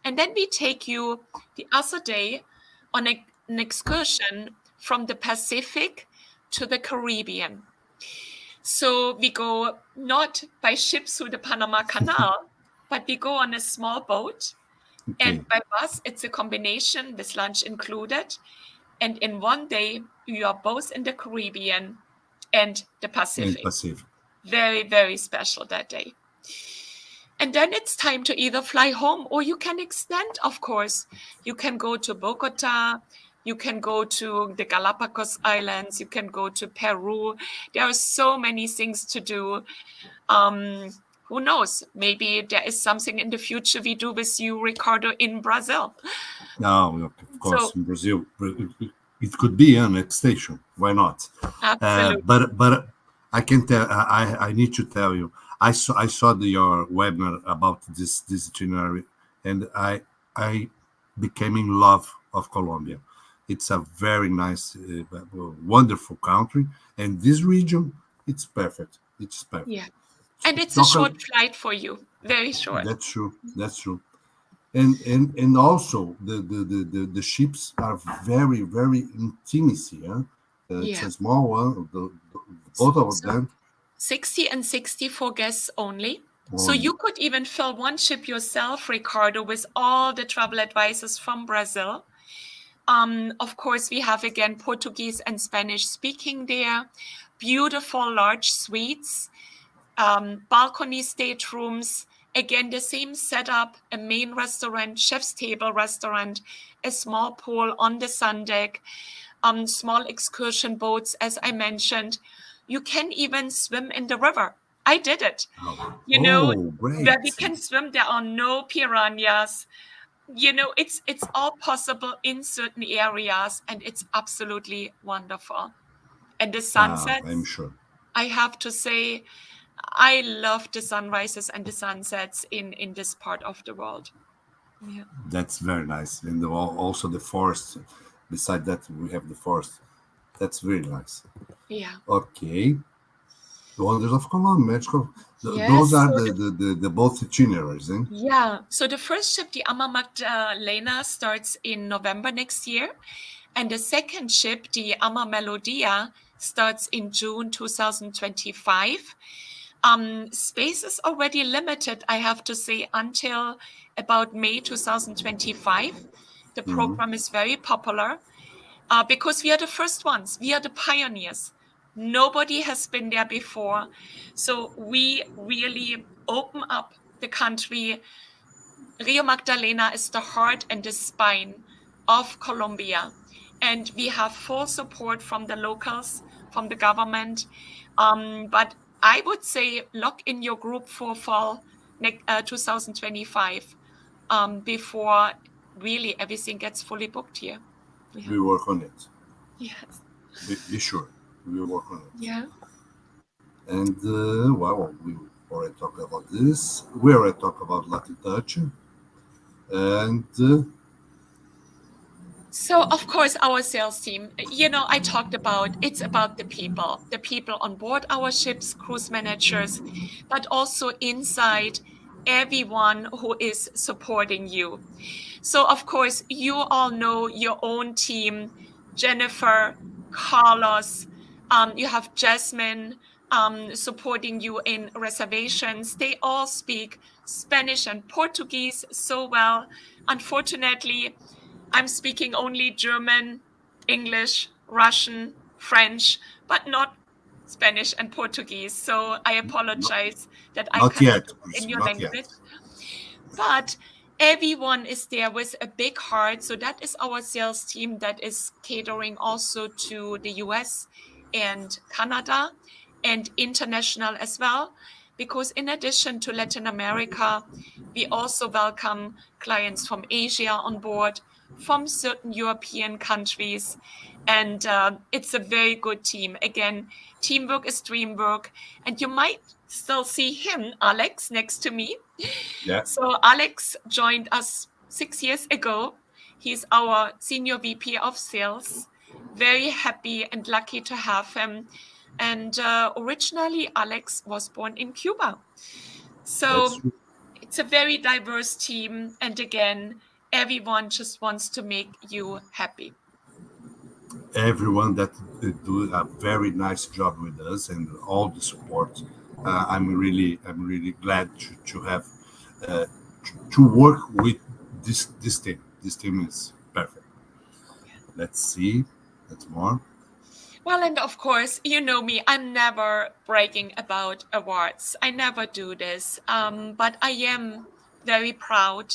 Speaker 3: And then we take you the other day on an excursion from the Pacific to the Caribbean. So we go not by ship through the Panama Canal, but we go on a small boat. Okay. And by bus, it's a combination with lunch included. And in one day, you are both in the Caribbean and the Pacific. Very, very special that day. And then it's time to either fly home or you can extend, of course. You can go to Bogota. You can go to the Galapagos Islands. You can go to Peru. There are so many things to do. Who knows? Maybe there is something in the future we do with you, Ricardo, in Brazil.
Speaker 2: No, of course, in Brazil. It could be a next station. Why not?
Speaker 3: Absolutely.
Speaker 2: But I can tell. I need to tell you. I saw your webinar about this itinerary, and I became in love of Colombia. It's a very nice, wonderful country, and this region, it's perfect. It's perfect.
Speaker 3: Yeah, and it's a short flight for you. Very short.
Speaker 2: That's true. That's true. And also the ships are very, very intimacy. Huh? It's a small one. Both of them.
Speaker 3: 60 and 64 guests only. So you could even fill one ship yourself, Ricardo, with all the travel advisors from Brazil. Of course, we have, again, Portuguese and Spanish speaking there. Beautiful large suites, balcony staterooms. Again, the same setup, a main restaurant, chef's table restaurant, a small pool on the sun deck, small excursion boats, as I mentioned. You can even swim in the river. I did it.
Speaker 2: Great.
Speaker 3: Where we can swim, there are no piranhas. It's all possible in certain areas, and it's absolutely wonderful. And the sunsets,
Speaker 2: I'm sure.
Speaker 3: I have to say, I love the sunrises and the sunsets in this part of the world. Yeah.
Speaker 2: That's very nice. And also the forest. Beside that, we have the forest. That's very nice.
Speaker 3: Yeah.
Speaker 2: Okay. The Wonders of Colombia, Mexico.
Speaker 3: Yes,
Speaker 2: those are the both itineraries. Eh?
Speaker 3: Yeah. So the first ship, the AmaMagdalena, starts in November next year. And the second ship, the AmaMelodia, starts in June 2025. Space is already limited, I have to say, until about May 2025. The program is very popular because we are the first ones. We are the pioneers. Nobody has been there before. So we really open up the country. Rio Magdalena is the heart and the spine of Colombia. And we have full support from the locals, from the government. But I would say lock in your group for fall 2025 before really everything gets fully booked here.
Speaker 2: Yeah. We work on it.
Speaker 3: Yes.
Speaker 2: Be sure. We will work on it.
Speaker 3: Yeah.
Speaker 2: And, we already talked about this. We already talked about Latin Touch. And
Speaker 3: So, of course, our sales team, I talked about, it's about the people on board our ships, cruise managers, but also inside, everyone who is supporting you. So, of course, you all know your own team, Jennifer, Carlos, you have Jasmine supporting you in reservations. They all speak Spanish and Portuguese so well. Unfortunately, I'm speaking only German, English, Russian, French, but not Spanish and Portuguese. So I apologize that I
Speaker 2: Not
Speaker 3: cannot
Speaker 2: yet,
Speaker 3: do it in
Speaker 2: Kristin,
Speaker 3: your
Speaker 2: not yet.
Speaker 3: language. But everyone is there with a big heart. So that is our sales team that is catering also to the US and Canada and international as well. Because in addition to Latin America, we also welcome clients from Asia on board, from certain European countries. And it's a very good team. Again, teamwork is dreamwork. And you might still see him, Alex, next to me.
Speaker 2: Yeah.
Speaker 3: So Alex joined us 6 years ago. He's our senior VP of sales. Very happy and lucky to have him. And originally, Alex was born in Cuba. So it's a very diverse team. And again, everyone just wants to make you happy.
Speaker 2: Everyone that do a very nice job with us and all the support. I'm really glad to have to work with this team. This team is perfect. Let's see. That's more.
Speaker 3: Well, and of course, you know me, I'm never bragging about awards. I never do this. But I am very proud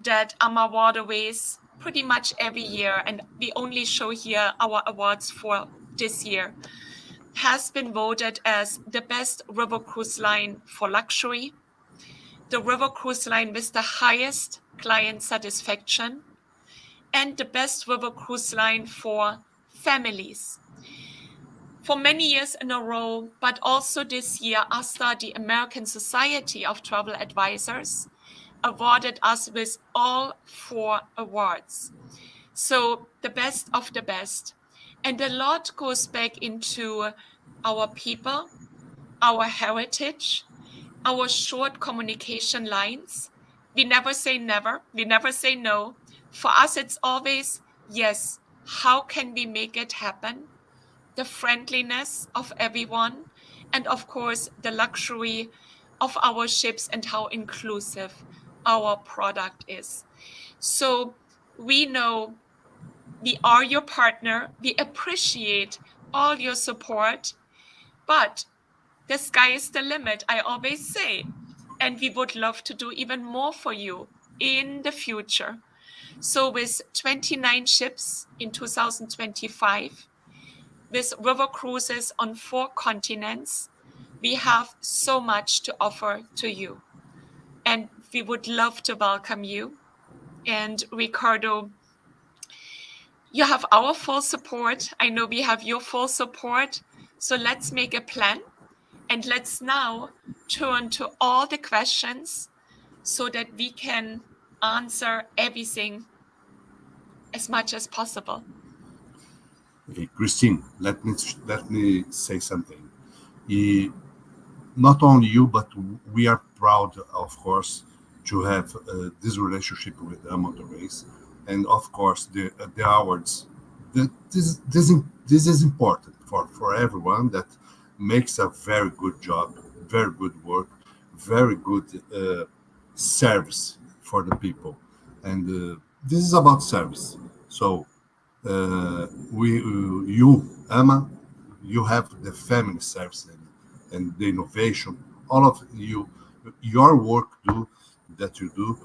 Speaker 3: that AmaWaterways pretty much every year, and we only show here our awards for this year, has been voted as the best river cruise line for luxury, the river cruise line with the highest client satisfaction, and the best river cruise line for families. For many years in a row, but also this year, ASTA, the American Society of Travel Advisors, awarded us with all 4 awards. So the best of the best. And a lot goes back into our people, our heritage, our short communication lines. We never say never. We never say no. For us, it's always, yes, how can we make it happen? The friendliness of everyone, and of course, the luxury of our ships and how inclusive our product is. So we know we are your partner. We appreciate all your support, but the sky is the limit, I always say. And we would love to do even more for you in the future. So with 29 ships in 2025, with river cruises on 4 continents, we have so much to offer to you. And we would love to welcome you. And Ricardo, you have our full support. I know we have your full support. So let's make a plan. And let's now turn to all the questions so that we can answer everything as much as possible.
Speaker 2: Hey, Kristin, let me say something. Not only you, but we are proud, of course, to have this relationship with AmaWaterways, and of course the awards. This is important for everyone that makes a very good job, very good work, very good service for the people, and this is about service. So you, Ama, you have the family service and the innovation. All of you, your work that you do,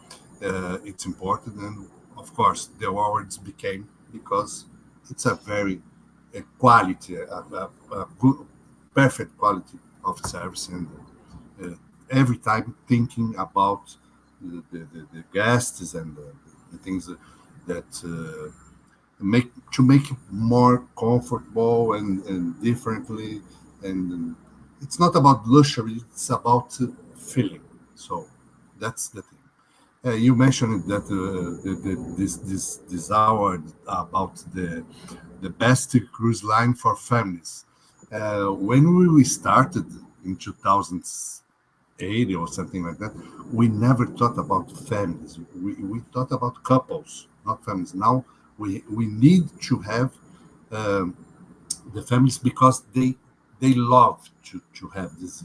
Speaker 2: it's important, and of course the awards became because it's a very quality, a good, perfect quality of service, and every time thinking about the guests and the things that make it more comfortable and differently, and it's not about luxury, it's about feeling. So that's the thing. You mentioned that this hour about the best cruise line for families. When we started in 2008 or something like that, we never thought about families. We thought about couples, not families. Now we need to have the families because they love to have this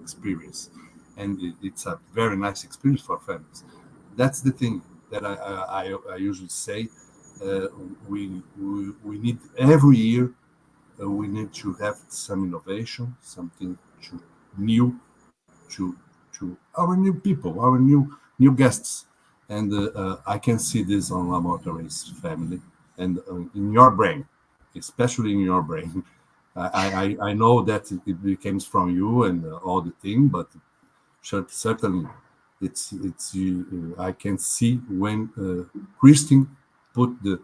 Speaker 2: experience, and it's a very nice experience for families. That's the thing that I usually say. We need every year. We need to have some innovation, something new to our new people, our new guests, and I can see this on AmaWaterways family and in your brain, especially in your brain. I know that it comes from you and all the thing, but certainly it's you. I can see when Kristin put the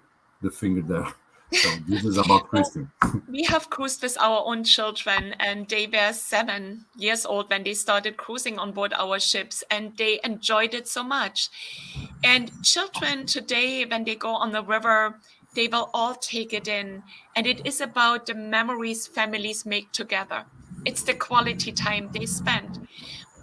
Speaker 2: finger there. So this is about Kristin.
Speaker 3: We have cruised with our own children, and they were 7 years old when they started cruising on board our ships, and they enjoyed it so much. And children today, when they go on the river, they will all take it in. And it is about the memories families make together. It's the quality time they spend.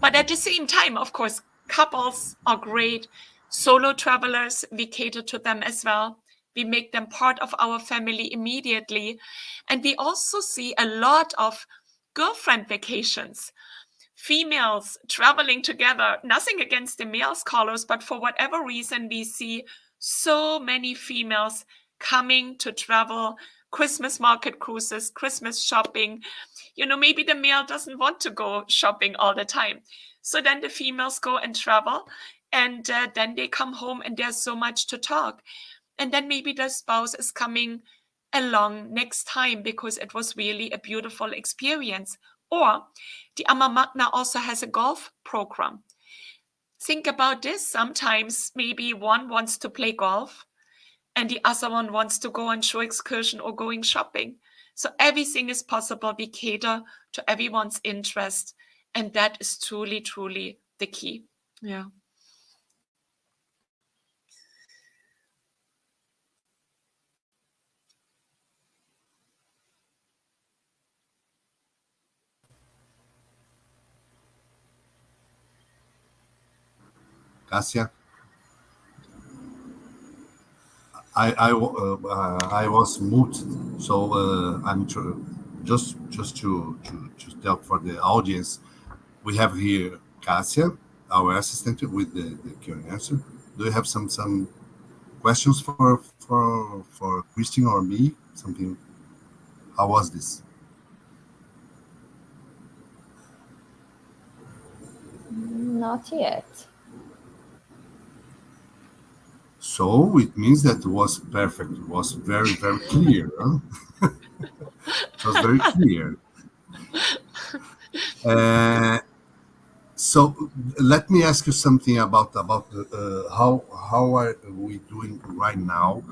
Speaker 3: But at the same time, of course, couples are great. Solo travelers, we cater to them as well. We make them part of our family immediately. And we also see a lot of girlfriend vacations. Females traveling together, nothing against the males, Carlos, but for whatever reason, we see so many females coming to travel, Christmas market cruises, Christmas shopping. You know, maybe the male doesn't want to go shopping all the time. So then the females go and travel, and then they come home and there's so much to talk. And then maybe the spouse is coming along next time because it was really a beautiful experience. Or the AmaMagna also has a golf program. Think about this. Sometimes maybe one wants to play golf and the other one wants to go on shore excursion or going shopping. So everything is possible. We cater to everyone's interest. And that is truly, truly the key. Yeah.
Speaker 2: Kasia, I was muted, so I'm just to tell for the audience, we have here Kasia, our assistant with the Q&A answer. Do you have some questions for Kristin or me? Something? How was this?
Speaker 4: Not yet.
Speaker 2: So it means that it was perfect. It was very, very clear. Huh? It was very clear. So let me ask you something about how are we doing right now?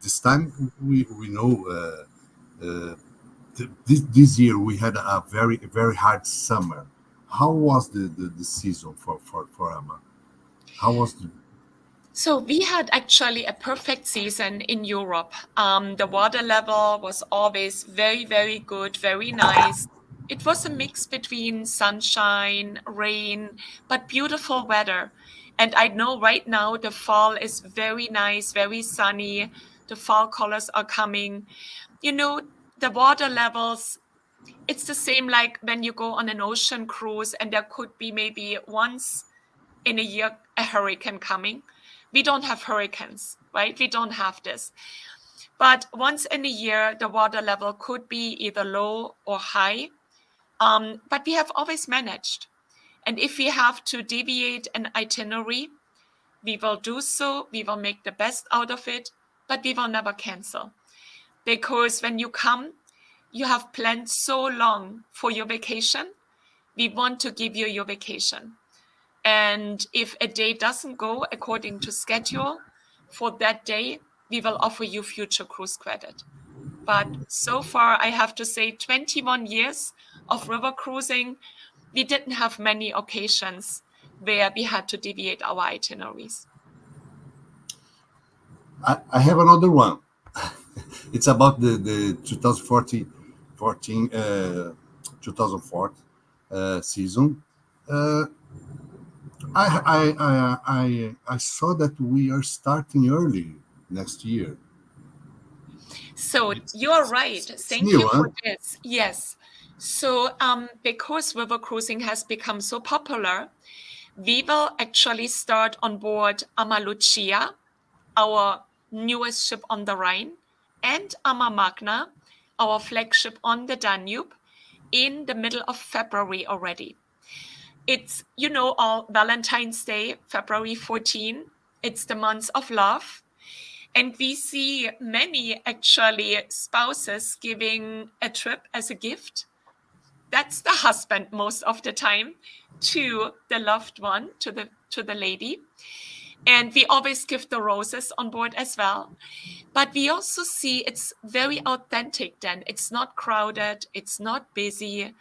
Speaker 2: This time we know this year we had a very, very hard summer. How was the season for Ama? How was the?
Speaker 3: So we had actually a perfect season in Europe. The water level was always very, very good, very nice. It was a mix between sunshine, rain, but beautiful weather. And I know right now the fall is very nice, very sunny. The fall colors are coming. You know, the water levels, it's the same like when you go on an ocean cruise and there could be maybe once in a year a hurricane coming. We don't have hurricanes, right? We don't have this. But once in a year, the water level could be either low or high. But we have always managed. And if we have to deviate an itinerary, we will do so. We will make the best out of it, but we will never cancel. Because when you come, you have planned so long for your vacation. We want to give you your vacation. And if a day doesn't go according to schedule for that day, we will offer you future cruise credit. But so far, I have to say 21 years of river cruising, we didn't have many occasions where we had to deviate our itineraries.
Speaker 2: I have another one. It's about the 2004 season. I saw that we are starting early next year.
Speaker 3: So you're right. Thank you for this. Yes. So because river cruising has become so popular, we will actually start on board AmaLucia, our newest ship on the Rhine, and AmaMagna, our flagship on the Danube, in the middle of February already. It's, all Valentine's Day, February 14. It's the month of love. And we see many actually spouses giving a trip as a gift. That's the husband most of the time to the loved one, to the lady. And we always give the roses on board as well. But we also see it's very authentic then. It's not crowded. It's not busy.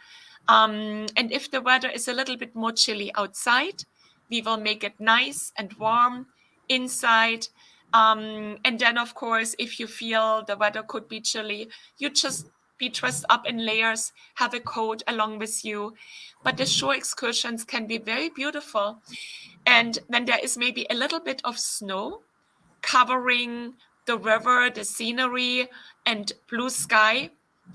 Speaker 3: And if the weather is a little bit more chilly outside, we will make it nice and warm inside. And then, of course, if you feel the weather could be chilly, you just be dressed up in layers, have a coat along with you. But the shore excursions can be very beautiful. And when there is maybe a little bit of snow covering the river, the scenery, and blue sky,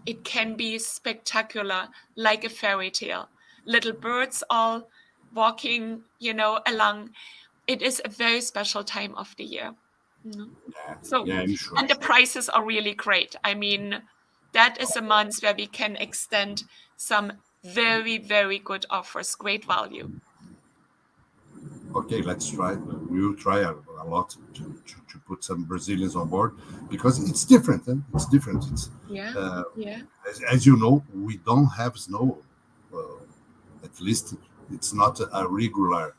Speaker 3: it can be spectacular, like a fairy tale. Little birds all walking, along. It is a very special time of the year.
Speaker 2: Sure.
Speaker 3: And the prices are really great. I mean, that is a month where we can extend some very, very good offers, great value.
Speaker 2: Okay, let's try. We will try a lot to put some Brazilians on board because it's different. It's different. It's As you know, we don't have snow. At least it's not a regular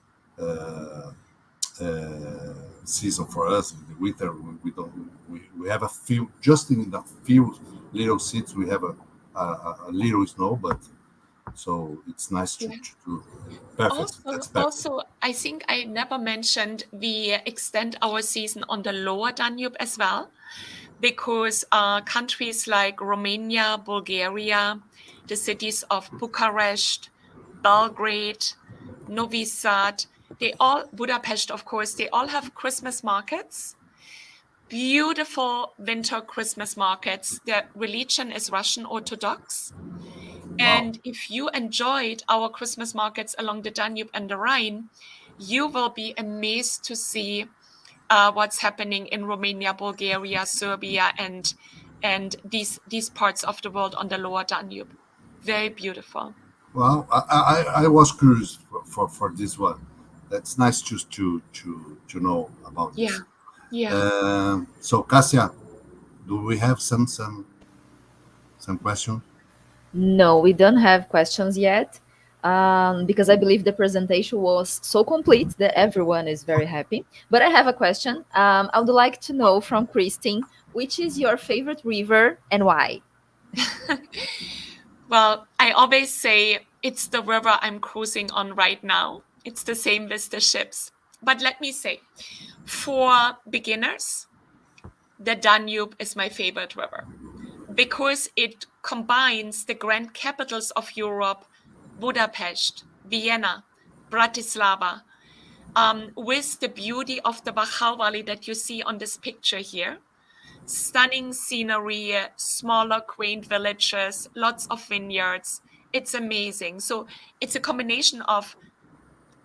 Speaker 2: season for us. In the winter, we don't. We have a few. Just in the few little cities, we have a little snow, but. So it's nice to do. Perfect.
Speaker 3: Also, I think I never mentioned we extend our season on the lower Danube as well, because countries like Romania, Bulgaria, the cities of Bucharest, Belgrade, Novi Sad, Budapest, of course, they all have Christmas markets. Beautiful winter Christmas markets. Their religion is Russian Orthodox. And if you enjoyed our Christmas markets along the Danube and the Rhine, you will be amazed to see what's happening in Romania, Bulgaria, Serbia, and these parts of the world on the lower Danube. Very beautiful.
Speaker 2: Well, I was curious for this one. That's nice just to know about this.
Speaker 3: Yeah.
Speaker 2: So, Kasia, do we have some questions?
Speaker 4: No, we don't have questions yet, because I believe the presentation was so complete that everyone is very happy. But I have a question. I would like to know from Kristin, which is your favorite river and why?
Speaker 3: Well, I always say it's the river I'm cruising on right now. It's the same with the ships. But let me say, for beginners, the Danube is my favorite river, because it combines the grand capitals of Europe, Budapest, Vienna, Bratislava, with the beauty of the Wachau Valley that you see on this picture here. Stunning scenery, smaller, quaint villages, lots of vineyards. It's amazing. So it's a combination of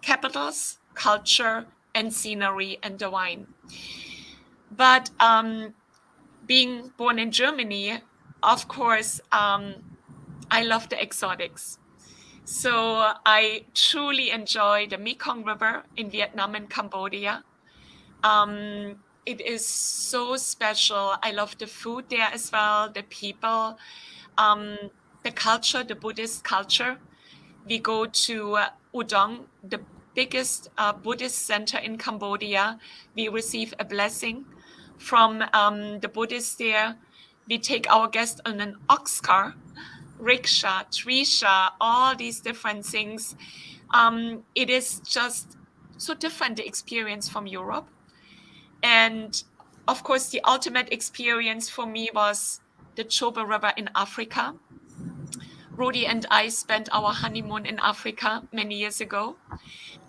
Speaker 3: capitals, culture, and scenery and the wine. But being born in Germany, of course, I love the exotics. So I truly enjoy the Mekong River in Vietnam and Cambodia. It is so special. I love the food there as well, the people, the culture, the Buddhist culture. We go to Udong, the biggest Buddhist center in Cambodia. We receive a blessing from the Buddhists there. We take our guests on an ox car, rickshaw, trisha, all these different things. It is just so different, the experience from Europe. And of course, the ultimate experience for me was the Chobe River in Africa. Rudy and I spent our honeymoon in Africa many years ago.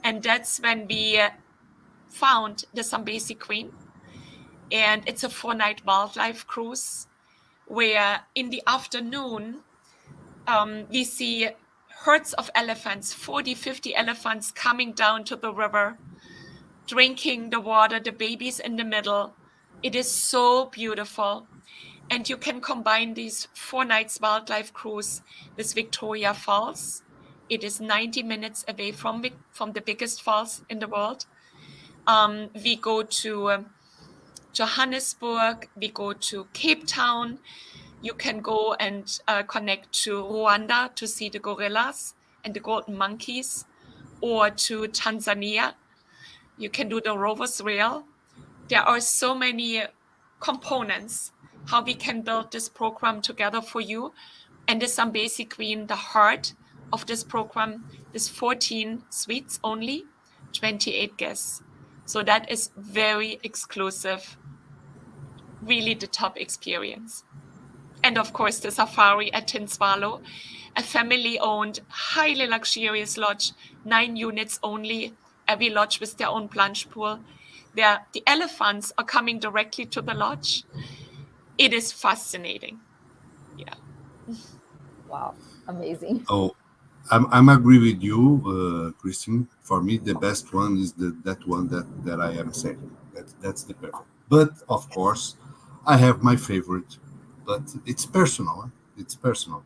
Speaker 3: And that's when we found the Zambezi Queen. And it's a 4-night wildlife cruise where in the afternoon, we see herds of elephants, 40, 50 elephants coming down to the river, drinking the water, the babies in the middle. It is so beautiful. And you can combine these 4 nights wildlife cruise with Victoria Falls. It is 90 minutes away from the biggest falls in the world. We go to Johannesburg, we go to Cape Town. You can go and connect to Rwanda to see the gorillas and the golden monkeys, or to Tanzania. You can do the Rovers Rail. There are so many components how we can build this program together for you. And the Zambezi Queen, the heart of this program, is 14 suites only, 28 guests. So that is very exclusive, really the top experience. And of course, the safari at Tinswalo, a family-owned, highly luxurious lodge, 9 units only, every lodge with their own plunge pool, where the elephants are coming directly to the lodge. It is fascinating. Yeah.
Speaker 4: Wow, amazing.
Speaker 2: Oh, I'm agree with you, Kristin. For me, the best one is that one that I am saying. That's the perfect. But of course, I have my favorite. But it's personal. It's personal.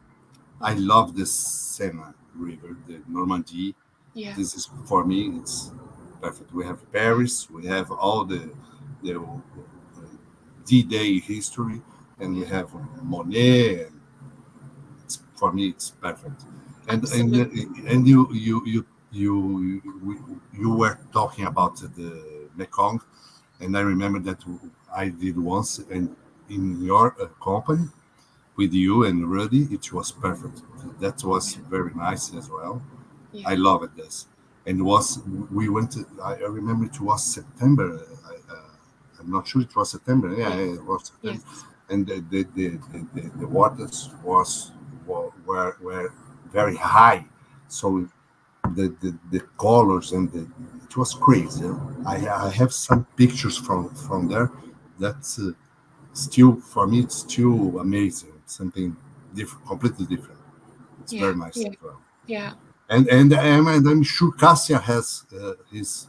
Speaker 2: I love the Sena River, the Normandy.
Speaker 3: Yeah.
Speaker 2: This is for me. It's perfect. We have Paris. We have all the D-Day history, and we have Monet. And for me, it's perfect. And you were talking about the Mekong, and I remember that I did once, and in your company with you and Rudy, it was perfect. That was very nice as well.
Speaker 3: Yeah.
Speaker 2: I love it. This, and we went to, I remember it was September. I'm not sure it was September. Yeah, it was September.
Speaker 3: Yes.
Speaker 2: And the waters were very high, so the colors and it was crazy. I have some pictures from there. That's still, for me, it's still amazing. It's something different, completely different. It's very nice as well.
Speaker 3: Yeah.
Speaker 2: And I'm sure Cassia has his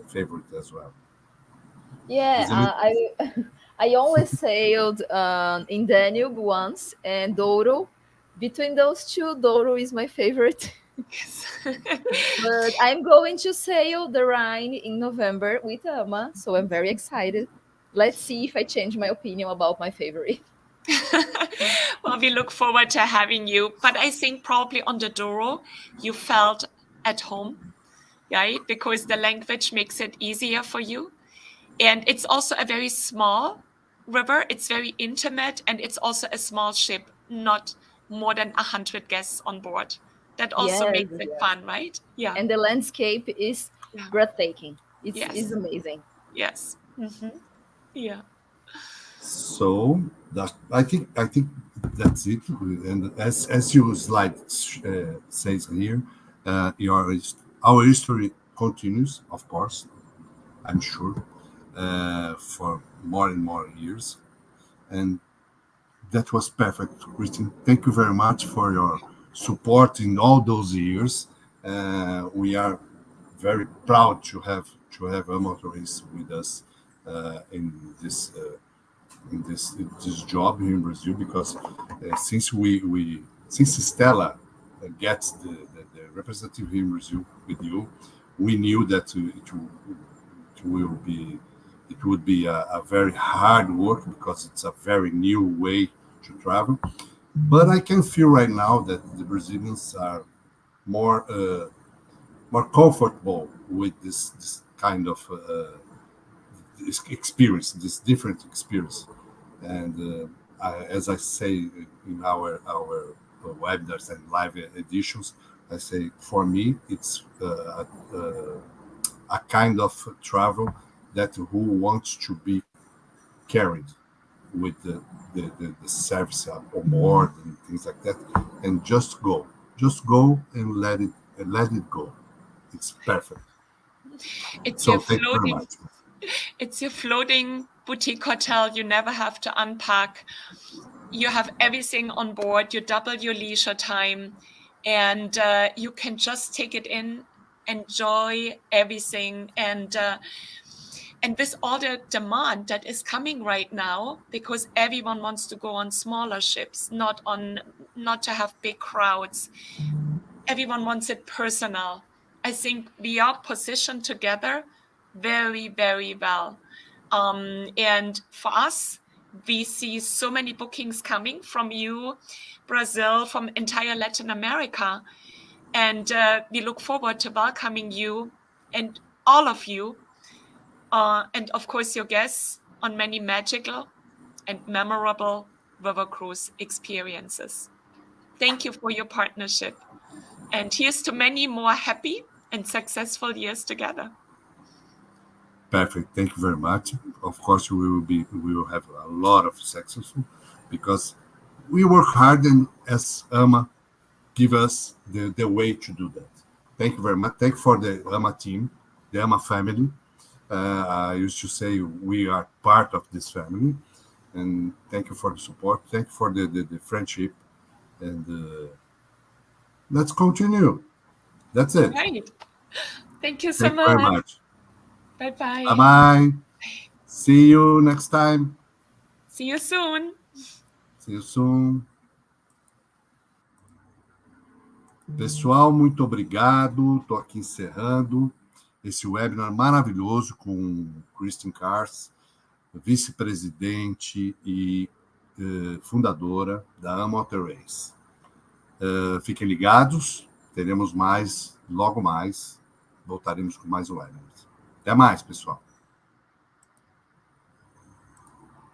Speaker 2: favorite as well.
Speaker 4: Yeah, I always sailed in Danube once and Douro. Between those two, Douro is my favorite.
Speaker 3: Yes.
Speaker 4: But I'm going to sail the Rhine in November with Ama, so I'm very excited. Let's see if I change my opinion about my favorite.
Speaker 3: Well, we look forward to having you. But I think probably on the Douro, you felt at home, right? Because the language makes it easier for you. And it's also a very small river. It's very intimate, and it's also a small ship, not more than 100 guests on board. That also makes it fun, right? Yeah.
Speaker 4: And the landscape is breathtaking. It's amazing.
Speaker 3: Yes. Mm-hmm. Yeah.
Speaker 2: So I think that's it. And as your slide says here, our history continues, of course. I'm sure for more and more years, and that was perfect, Kristin. Thank you very much for your support in all those years. We are very proud to have AmaWaterways with us in this job here in Brazil, because since Stella gets the representative here in Brazil with you, we knew that it would be a very hard work, because it's a very new way to travel. But I can feel right now that the Brazilians are more comfortable with this kind of this experience, this different experience. And as I say in our webinars and live editions, I say, for me, it's a kind of travel that who wants to be carried with the service or more and things like that, and just go and let it go. It's perfect.
Speaker 3: It's
Speaker 2: So
Speaker 3: your
Speaker 2: thank you very
Speaker 3: floating,
Speaker 2: much.
Speaker 3: it's your floating boutique hotel. You never have to unpack. You have everything on board. You double your leisure time, and you can just take it in, enjoy everything, and with all the demand that is coming right now, because everyone wants to go on smaller ships, not to have big crowds. Everyone wants it personal. I think we are positioned together very, very well. And for us, we see so many bookings coming from you, Brazil, from entire Latin America. And we look forward to welcoming you and all of you, and of course your guests, on many magical and memorable river cruise experiences. Thank you for your partnership. And here's to many more happy and successful years together.
Speaker 2: Perfect. Thank you very much. Of course, we will have a lot of successful, because we work hard, and as AMA give us the way to do that. Thank you very much. Thank you for the AMA team, the AMA family. I used to say we are part of this family, and thank you for the support. Thank you for the friendship, and let's continue. That's it.
Speaker 3: Right. Thank you so
Speaker 2: Thank you very
Speaker 3: much.
Speaker 2: much.
Speaker 3: Bye-bye.
Speaker 2: Bye-bye. See you next time.
Speaker 3: See you soon.
Speaker 2: See you soon. Pessoal, muito obrigado. Estou aqui encerrando esse webinar maravilhoso com Kristin Karst, vice-presidente e fundadora da AmaWaterways. Fiquem ligados, teremos mais, logo mais, voltaremos com mais webinars. Até mais, pessoal.